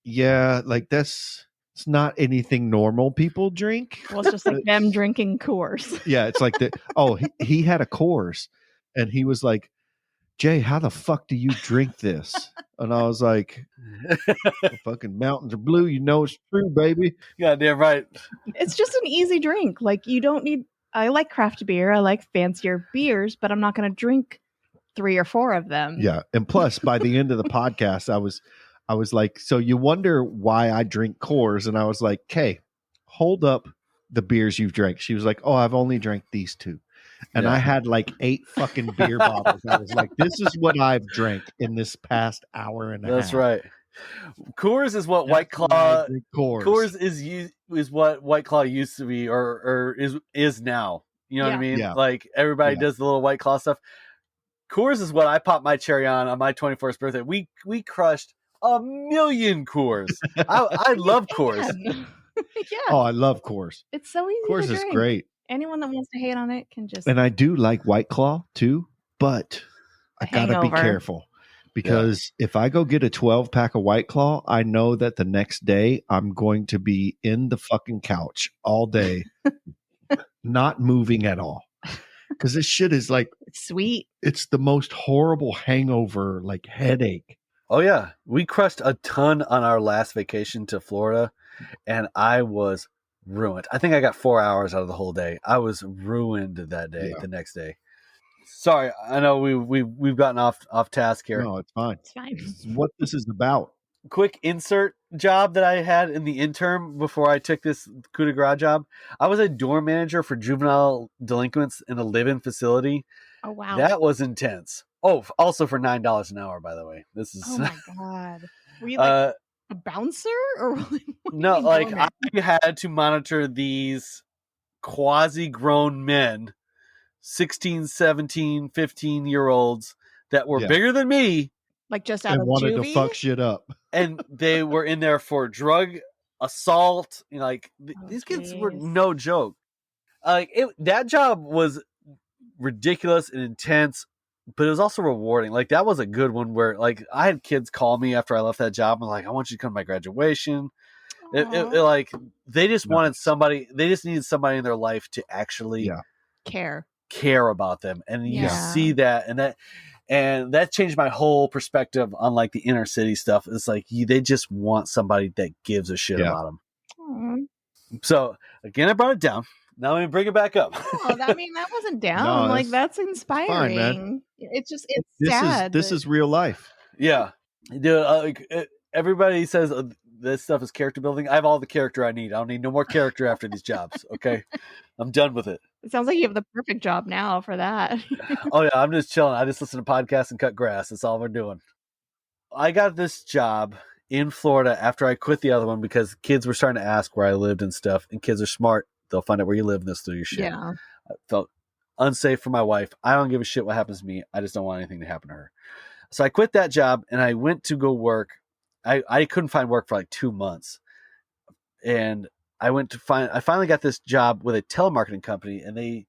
yeah, like it's not anything normal people drink. Well, it's just like them drinking Coors. Yeah, it's like he had a Coors and he was like, Jay, how the fuck do you drink this? And I was like, the fucking mountains are blue. You know it's true, baby. Yeah, damn right. It's just an easy drink. Like you don't need. I like craft beer. I like fancier beers, but I'm not going to drink 3 or 4 of them. Yeah, and plus, by the end of the podcast, I was like, so you wonder why I drink Coors, and I was like, Kay, hold up the beers you've drank. She was like, oh, I've only drank these 2. And I had like 8 fucking beer bottles. I was like, this is what I've drank in this past hour and a half. That's right. Coors is what White Claw. Coors is what White Claw used to be, or is now. You know what I mean? Yeah. Like everybody does the little White Claw stuff. Coors is what I popped my cherry on my 21st birthday. We crushed 1,000,000 Coors. I love Coors. Yeah. Oh, I love Coors. It's so easy. Coors to is drink. great. Anyone that wants to hate on it can just. And I do like White Claw too, but I gotta be careful. Because if I go get a 12-pack of White Claw, I know that the next day I'm going to be in the fucking couch all day, not moving at all. Because this shit is like it's sweet. It's the most horrible hangover, like headache. Oh yeah, we crushed a ton on our last vacation to Florida, and I was ruined. I think I got 4 hours out of the whole day. I was ruined that day. The next day. Sorry, I know we've gotten off task here. No, it's fine. It's fine. This is what this is about. Quick insert job that I had in the interim before I took this coup de grace job. I was a dorm manager for juvenile delinquents in a live-in facility. Oh wow, that was intense. Oh, also for $9 an hour, by the way. This is. Oh my god. Were you like a bouncer or no? Like I had to monitor these quasi-grown men. 16, 17, 15-year-olds that were bigger than me. Like just out of wanted juvie? to fuck shit up. And they were in there for drug assault. You know, like these kids were no joke. That job was ridiculous and intense, but it was also rewarding. Like that was a good one where like I had kids call me after I left that job and like, I want you to come to my graduation. Like they just wanted somebody, they just needed somebody in their life to actually care about them, and you see that, and that changed my whole perspective on like the inner city stuff. It's like they just want somebody that gives a shit about them. Aww. So again, I brought it down. Now let me bring it back up. Oh, I mean that wasn't down. Like that's inspiring. Fine, man. It's sad. This is real life. Yeah, dude. Everybody says this stuff is character building. I have all the character I need. I don't need no more character after these jobs. Okay, I'm done with it. It sounds like you have the perfect job now for that. Oh yeah, I'm just chilling. I just listen to podcasts and cut grass. That's all we're doing. I got this job in Florida after I quit the other one because kids were starting to ask where I lived and stuff. And kids are smart. They'll find out where you live and they'll steal your shit. Yeah. I felt unsafe for my wife. I don't give a shit what happens to me. I just don't want anything to happen to her. So I quit that job and I went to go work. I couldn't find work for like 2 months. And I finally got this job with a telemarketing company, and they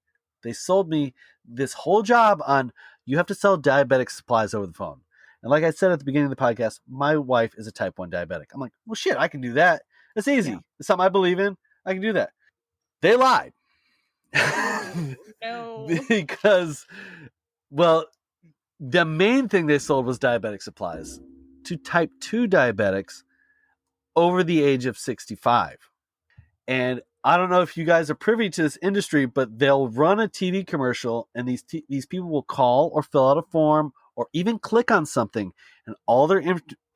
sold me this whole job on you have to sell diabetic supplies over the phone. And like I said at the beginning of the podcast, my wife is a type 1 diabetic. I'm like, well, shit, I can do that. It's easy. Yeah. It's something I believe in. I can do that. They lied. No. Because, well, the main thing they sold was diabetic supplies to type 2 diabetics over the age of 65. And I don't know if you guys are privy to this industry, but they'll run a TV commercial and these people will call or fill out a form or even click on something, and all their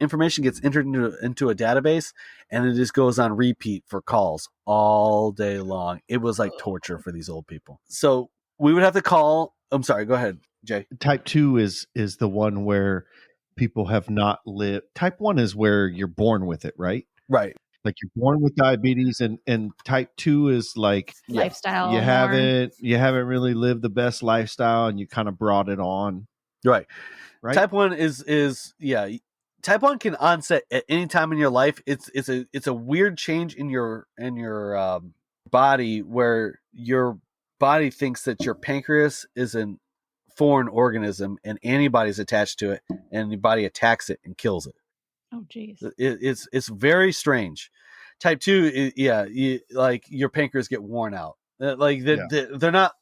information gets entered into a database, and it just goes on repeat for calls all day long. It was like torture for these old people. So we would have to call. I'm sorry, go ahead. Jay? Type 2 is the one where people have not lived. Type 1 is where you're born with it, right? Right. Like you're born with diabetes, and type 2 is like lifestyle. you haven't really lived the best lifestyle, and you kind of brought it on. Right. Right. Type 1 is Type 1 can onset at any time in your life. It's a weird change in your body where your body thinks that your pancreas is a foreign organism and antibodies attached to it, and your body attacks it and kills it. Oh, geez. It's very strange. Type 2, like your pancreas get worn out. They're not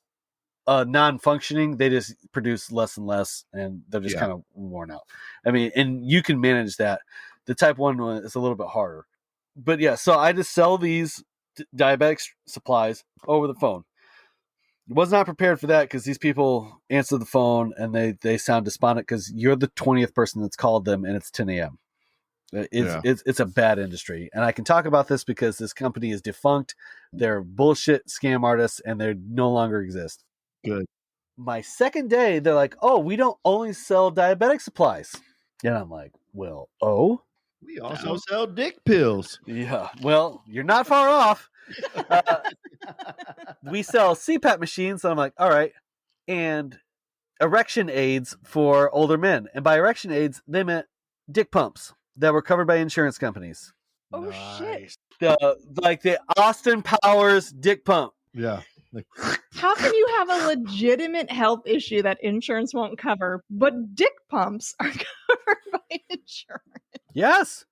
non-functioning. They just produce less and less, and they're just kind of worn out. I mean, and you can manage that. The type 1 one is a little bit harder. But yeah, so I just sell these diabetic supplies over the phone. Was not prepared for that because these people answer the phone and they sound despondent because you're the 20th person that's called them and it's 10 a.m. It's a bad industry. And I can talk about this because this company is defunct. They're bullshit scam artists and they no longer exist. Good. My second day, they're like, oh, we don't only sell diabetic supplies. And I'm like, well, we also sell dick pills. Yeah, well, you're not far off. We sell CPAP machines. And I'm like, all right. And erection aids for older men. And by erection aids, they meant dick pumps that were covered by insurance companies. Oh, shit. The Austin Powers dick pump. Yeah. How can you have a legitimate health issue that insurance won't cover, but dick pumps are covered by insurance? Yes.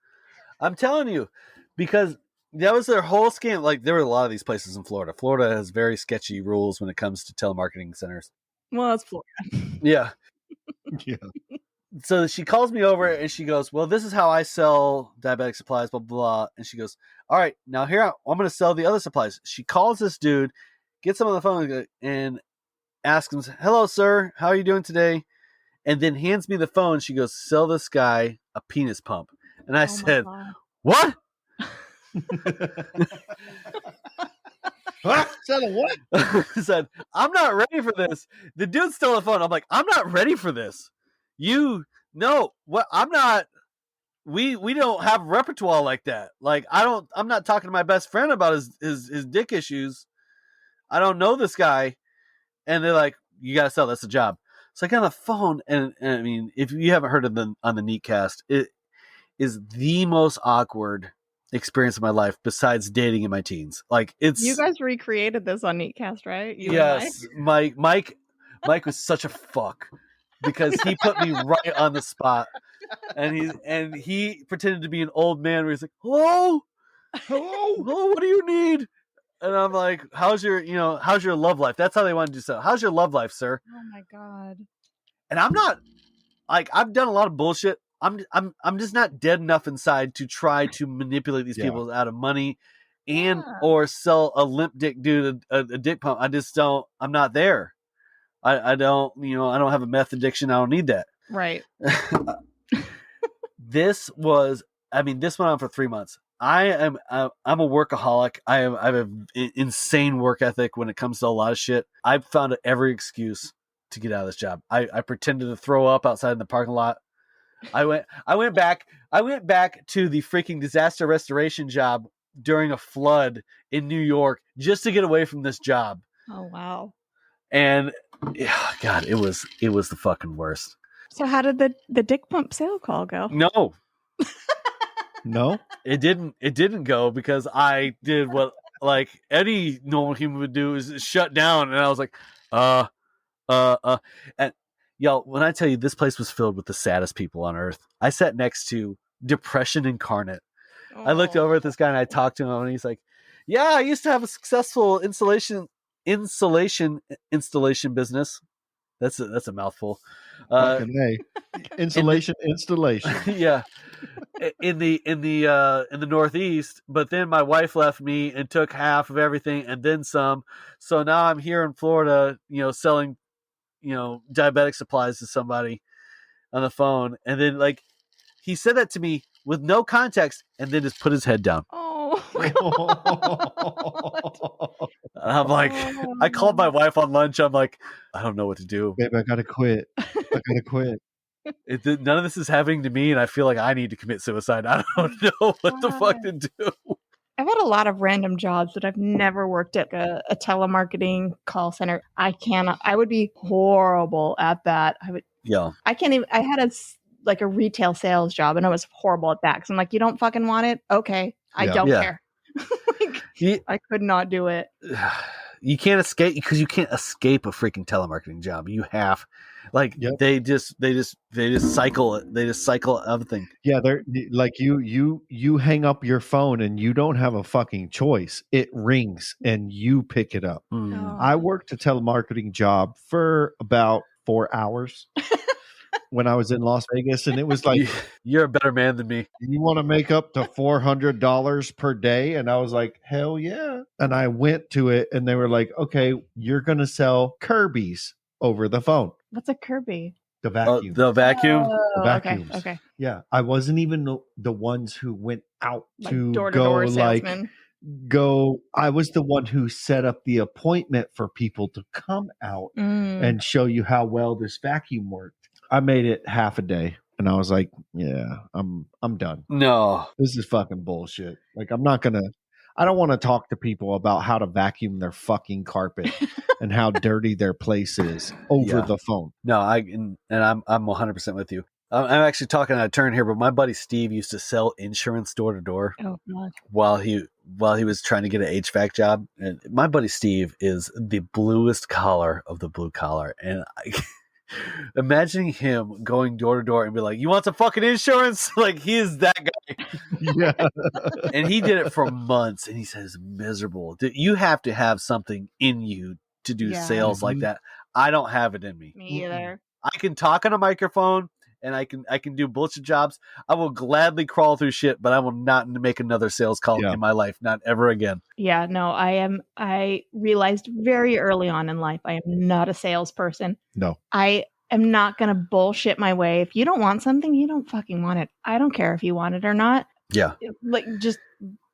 I'm telling you. Because that was their whole scam. Like, there were a lot of these places in Florida. Florida has very sketchy rules when it comes to telemarketing centers. Well, that's Florida. Yeah. Yeah. So she calls me over and she goes, well, this is how I sell diabetic supplies, blah, blah, blah. And she goes, all right, now here, I'm going to sell the other supplies. She calls this dude, gets him on the phone and asks him, hello, sir, how are you doing today? And then hands me the phone. She goes, sell this guy a penis pump. And I said, what? Sell a what? I said, I'm not ready for this. The dude's still on the phone. I'm like, I'm not ready for this. I'm not. We don't have repertoire like that. Like, I'm not talking to my best friend about his dick issues. I don't know this guy. And they're like, you got to sell. That's the job. So I got on the phone and I mean, if you haven't heard of them on the Neatcast, it is the most awkward experience of my life besides dating in my teens. Like, it's, you guys recreated this on Neatcast, right? Yes. Mike was such a fuck because he put me right on the spot. And he pretended to be an old man where he's like, hello, what do you need? And I'm like, how's your love life? That's how they want to do so. How's your love life, sir? Oh my God. And I'm not, like, I've done a lot of bullshit. I'm just not dead enough inside to try to manipulate these people out of money or sell a limp dick dude a dick pump. I'm not there. I don't have a meth addiction. I don't need that. Right. This went on for 3 months. I'm a workaholic. I have an insane work ethic when it comes to a lot of shit. I've found every excuse to get out of this job. I pretended to throw up outside in the parking lot. I went back to the freaking disaster restoration job during a flood in New York just to get away from this job. Oh wow. And God, it was the fucking worst. So how did the dick pump sale call go? No. No, it didn't go because I did what like any normal human would do is shut down. And I was like, and y'all, when I tell you this place was filled with the saddest people on earth, I sat next to depression incarnate. Oh. I looked over at this guy and I talked to him and he's like, yeah, I used to have a successful installation business. That's a mouthful. Installation. Yeah. In the Northeast, but then my wife left me and took half of everything and then some. So now I'm here in Florida, selling, diabetic supplies to somebody on the phone. And then like he said that to me with no context and then just put his head down. Oh. I'm like, I called my wife on lunch. I'm like, I don't know what to do. Babe, I gotta quit. None of this is happening to me, and I feel like I need to commit suicide. I don't know what the fuck to do. I've had a lot of random jobs that I've never worked at a telemarketing call center. I would be horrible at that. I can't even, I had a retail sales job and I was horrible at that. Cause I'm like, you don't fucking want it? Okay. I don't care. I could not do it. You can't escape because you can't escape a freaking telemarketing job. You have they just cycle it. They just cycle everything. Yeah, they're like you hang up your phone and you don't have a fucking choice. It rings and you pick it up. Oh. I worked a telemarketing job for about 4 hours when I was in Las Vegas, and it was like, you're a better man than me. You want to make up to $400 per day? And I was like, hell yeah. And I went to it and they were like, okay, you're going to sell Kirby's over the phone. What's a Kirby? The vacuum. The vacuum? The vacuums. Okay. Yeah. I wasn't even the ones who went out to door-to-door salesman. I was the one who set up the appointment for people to come out and show you how well this vacuum worked. I made it half a day and I was like, yeah, I'm done. No. This is fucking bullshit. Like, I don't want to talk to people about how to vacuum their fucking carpet and how dirty their place is over the phone. No, I'm 100% with you. I'm actually talking out of turn here, but my buddy Steve used to sell insurance door to door. Oh God. While he was trying to get an HVAC job. And my buddy Steve is the bluest collar of the blue collar. And imagining him going door to door and be like, you want some fucking insurance? Like, he is that guy. Yeah. And he did it for months and he says miserable. You have to have something in you to do sales like that. I don't have it in me. Me either. I can talk on a microphone and I can do bullshit jobs. I will gladly crawl through shit, but I will not make another sales call in my life. Not ever again. Yeah, no, I realized very early on in life, I am not a salesperson. No. I am not going to bullshit my way. If you don't want something, you don't fucking want it. I don't care if you want it or not. Yeah. Like, just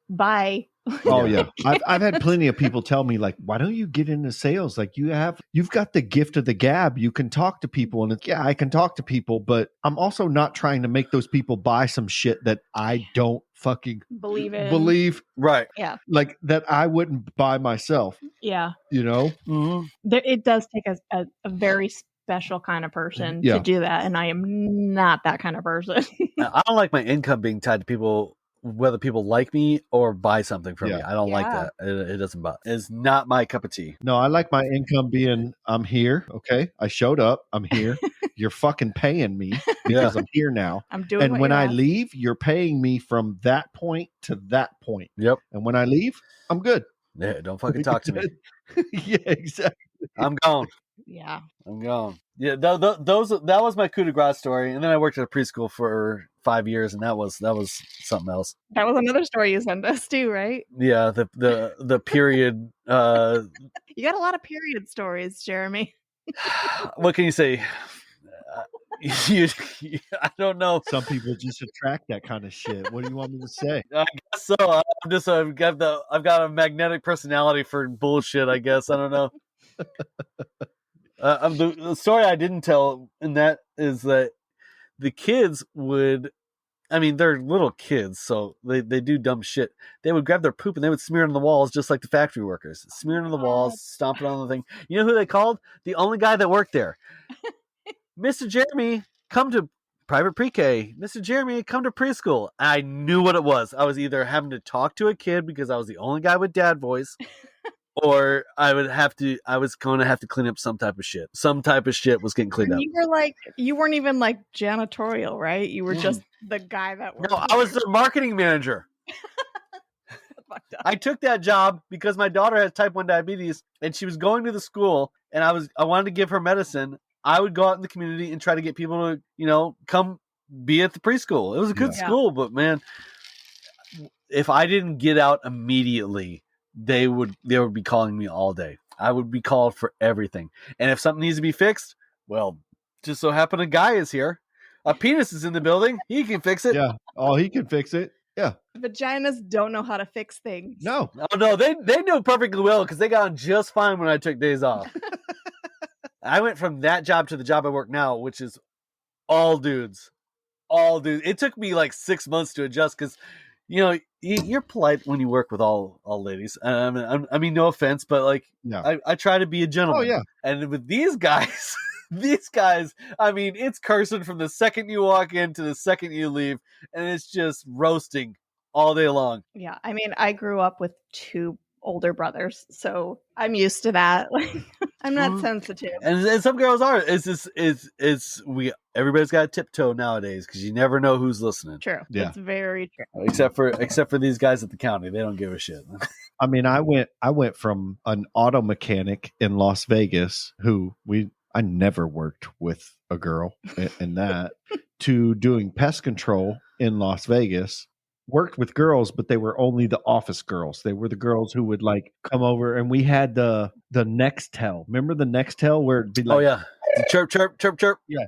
buy. Oh yeah. I've had plenty of people tell me, like, why don't you get into sales? Like, you've got the gift of the gab. You can talk to people, and I can talk to people, but I'm also not trying to make those people buy some shit that I don't fucking believe. Right. Yeah. Like, that I wouldn't buy myself. Yeah. You know? Mm-hmm. It does take a very special kind of person to do that, and I am not that kind of person. I don't like my income being tied to people, whether people like me or buy something from me. I don't like that. It doesn't bother. It's not my cup of tea. No, I like my income being, I'm here. Okay. I showed up. I'm here. You're fucking paying me because I'm here now. I'm doing and what when you're I asking. leave, you're paying me from that point to that point. Yep. And when I leave, I'm good. Yeah, don't fucking talk to me. Yeah, exactly. I'm gone. Yeah. I'm gone. Yeah, that was my coup de grace story, and then I worked at a preschool for 5 years, and that was something else. That was another story you sent us too, right? Yeah, the period. You got a lot of period stories, Jeremy. What can you say? I don't know. Some people just attract that kind of shit. What do you want me to say? I guess so. I've got a magnetic personality for bullshit, I guess. I don't know. The story I didn't tell, and that is that the kids would, I mean, they're little kids, so they do dumb shit. They would grab their poop and they would smear it on the walls just like the factory workers. Smear it on the walls, stomp it on the thing. You know who they called? The only guy that worked there. Mr. Jeremy, come to private pre-K. Mr. Jeremy, come to preschool. I knew what it was. I was either having to talk to a kid because I was the only guy with dad voice, or I was going to have to clean up some type of shit. Some type of shit was getting cleaned up. You weren't even like janitorial, right? You were just the guy that worked. No, I was the marketing manager. I took that job because my daughter has type 1 diabetes and she was going to the school, and I wanted to give her medicine. I would go out in the community and try to get people to, come be at the preschool. It was a good school, but man, if I didn't get out immediately, they would be calling me all day. I would be called for everything. And if something needs to be fixed, well, just so happen a guy is here. A penis is in the building. He can fix it. Yeah. Oh, he can fix it. Yeah. Vaginas don't know how to fix things. No. Oh no, they knew perfectly well because they got on just fine when I took days off. I went from that job to the job I work now, which is all dudes. All dudes. It took me like 6 months to adjust because, you know, you're polite when you work with all ladies. I mean, no offense, but like, I try to be a gentleman. Oh, yeah. And with these guys, I mean, it's cursing from the second you walk in to the second you leave, and it's just roasting all day long. Yeah, I mean, I grew up with 2 older brothers, so I'm used to that. I'm not sensitive. And some girls are. Everybody's got a tiptoe nowadays because you never know who's listening. True. Yeah. It's very true. Except for these guys at the county, they don't give a shit. I mean, I went from an auto mechanic in Las Vegas I never worked with a girl in that to doing pest control in Las Vegas. Worked with girls, but they were only the office girls. They were the girls who would like come over, and we had the Nextel. Remember the Nextel where it'd be like, oh yeah, the chirp chirp chirp chirp. Yeah.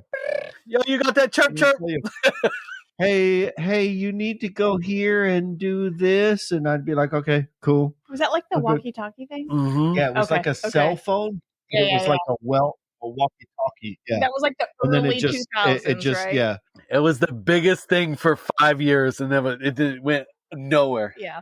Yo, you got that chirp chirp. Hey, you need to go here and do this, and I'd be like, okay, cool. Was that like the walkie-talkie thing? Mm-hmm. Yeah, it was like a cell phone. Yeah, it was like a walkie-talkie. Yeah, that was like the early 2000s, it just right? yeah. It was the biggest thing for 5 years, and then it went nowhere. Yeah.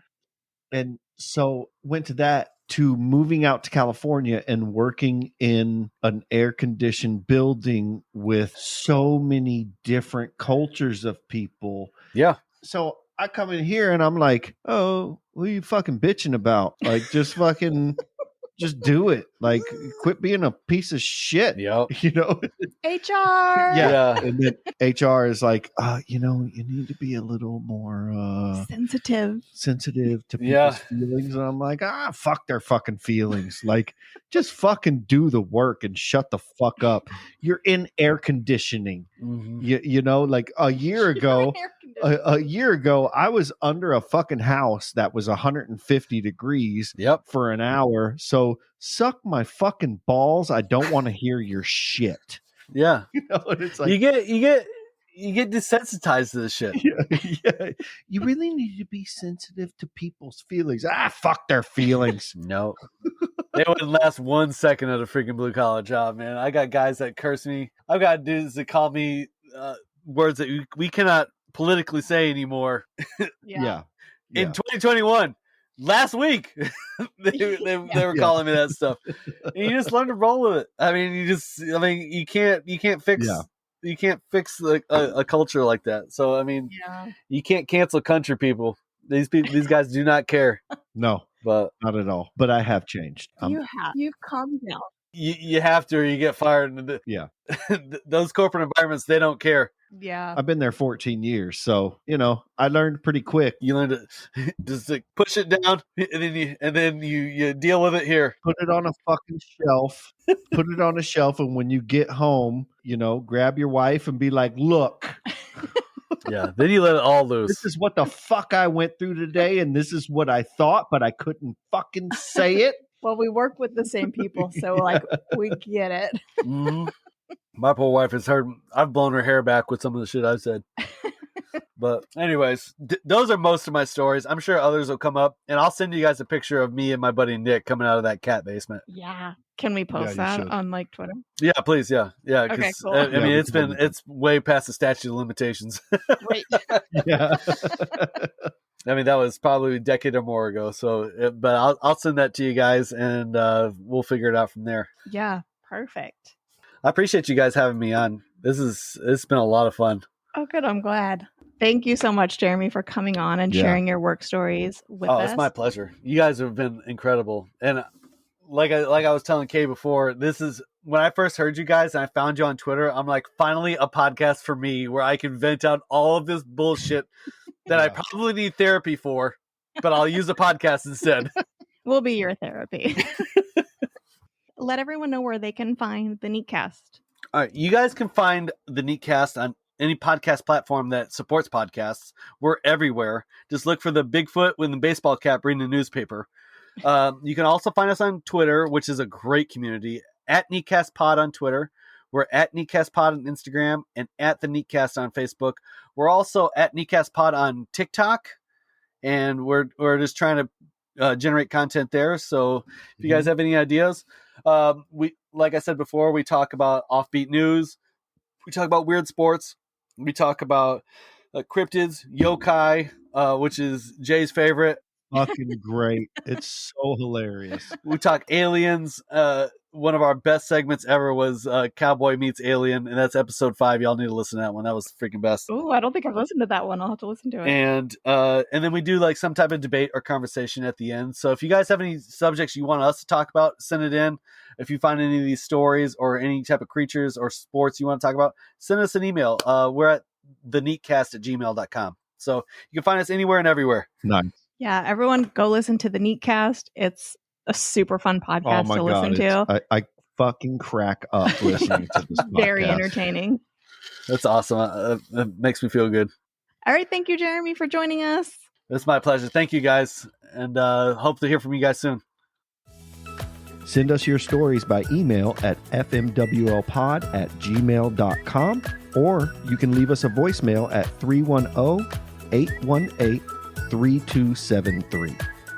And so went to that to moving out to California and working in an air-conditioned building with so many different cultures of people. Yeah. So I come in here and I'm like, oh, what are you fucking bitching about? Like, just fucking... just do it. Like, quit being a piece of shit. Yep. You know? HR. Yeah. And then HR is like, you need to be a little more sensitive to people's feelings. And I'm like, fuck their fucking feelings. Like, just fucking do the work and shut the fuck up. You're in air conditioning. Mm-hmm. You know, like a year ago, I was under a fucking house that was 150 degrees for an hour. So suck my fucking balls. I don't want to hear your shit. Yeah. You know, and it's like you get desensitized to this shit. Yeah. You really need to be sensitive to people's feelings. Fuck their feelings. No. They wouldn't last 1 second at a freaking blue collar job, man. I got guys that curse me. I've got dudes that call me words that we cannot politically say anymore. Yeah. In 2021, last week, they were calling me that stuff. And you just learn to roll with it. I mean, you can't fix a culture like that. So I mean, you can't cancel country people. These guys do not care. No, but not at all. But I have changed. You've calmed down. You have to, or you get fired. Yeah. Those corporate environments, they don't care. Yeah. I've been there 14 years. So, I learned pretty quick. You learn to just like push it down and then you deal with it here. Put it on a fucking shelf. Put it on a shelf. And when you get home, grab your wife and be like, look. Yeah. Then you let it all loose. This is what the fuck I went through today. And this is what I thought, but I couldn't fucking say it. Well, we work with the same people. So like we get it. Mm-hmm. My poor wife has heard, I've blown her hair back with some of the shit I've said. But anyways, those are most of my stories. I'm sure others will come up, and I'll send you guys a picture of me and my buddy Nick coming out of that cat basement. Yeah. Can we post that on like Twitter? Yeah, please. Yeah. Yeah. Okay, cool. I mean, it's way past the statute of limitations. Right. Yeah. I mean, that was probably a decade or more ago. So, but I'll send that to you guys, and we'll figure it out from there. Yeah. Perfect. I appreciate you guys having me on. It's been a lot of fun. Oh, good. I'm glad. Thank you so much, Jeremy, for coming on and sharing your work stories with us. Oh, it's my pleasure. You guys have been incredible. And like I was telling Kay before, this is when I first heard you guys and I found you on Twitter, I'm like, finally a podcast for me where I can vent out all of this bullshit that I probably need therapy for, but I'll use a podcast instead. We'll be your therapy. Let everyone know where they can find the Neatcast. All right. You guys can find the Neatcast on any podcast platform that supports podcasts. We're everywhere. Just look for the Bigfoot with the baseball cap reading the newspaper. You can also find us on Twitter, which is a great community, at NeatcastPod on Twitter. We're at NeatcastPod on Instagram and at the Neatcast on Facebook. We're also at NeatcastPod on TikTok. and we're just trying to generate content there. So if you guys have any ideas, we, like I said before, we talk about offbeat news, we talk about weird sports, we talk about cryptids, yokai, which is Jay's favorite. Fucking great. It's so hilarious. We talk aliens. One of our best segments ever was Cowboy Meets Alien, and that's episode 5. Y'all need to listen to that one. That was freaking best. Oh, I don't think I've listened to that one. I'll have to listen to it. And then we do like some type of debate or conversation at the end. So if you guys have any subjects you want us to talk about, send it in. If you find any of these stories or any type of creatures or sports you want to talk about, send us an email. We're at theneatcast@gmail.com. So you can find us anywhere and everywhere. Nice. Yeah, everyone go listen to the Neatcast. It's a super fun podcast to listen to. I fucking crack up listening to this podcast. Very entertaining. That's awesome. It makes me feel good. All right. Thank you, Jeremy, for joining us. It's my pleasure. Thank you, guys. And hope to hear from you guys soon. Send us your stories by email at fmwlpod@gmail.com, or you can leave us a voicemail at 310-818-3273.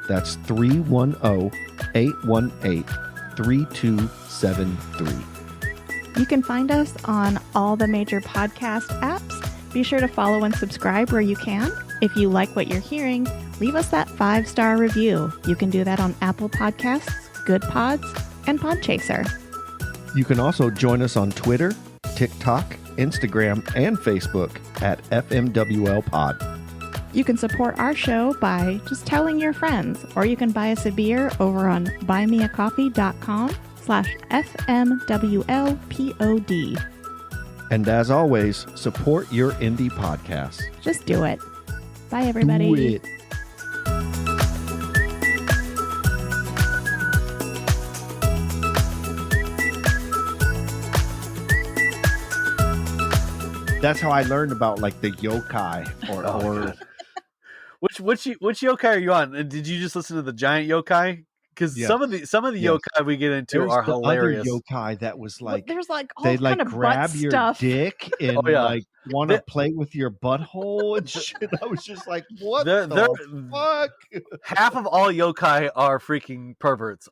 That's 310-818-3273. You can find us on all the major podcast apps. Be sure to follow and subscribe where you can. If you like what you're hearing, leave us that 5-star review. You can do that on Apple Podcasts, Good Pods, and Podchaser. You can also join us on Twitter, TikTok, Instagram, and Facebook at FMWL Pod. You can support our show by just telling your friends, or you can buy us a beer over on buymeacoffee.com/FMWLPOD. And as always, support your indie podcast. Just do it. Bye, everybody. Do it. That's how I learned about like the yokai or Which yokai are you on? And did you just listen to the giant yokai? Because some of the yokai we get into are hilarious. Other yokai that was like, there's like all they kind like of grab butt your stuff. dick and like want to play with your butthole and shit. I was just like, what the fuck? Half of all yokai are freaking perverts.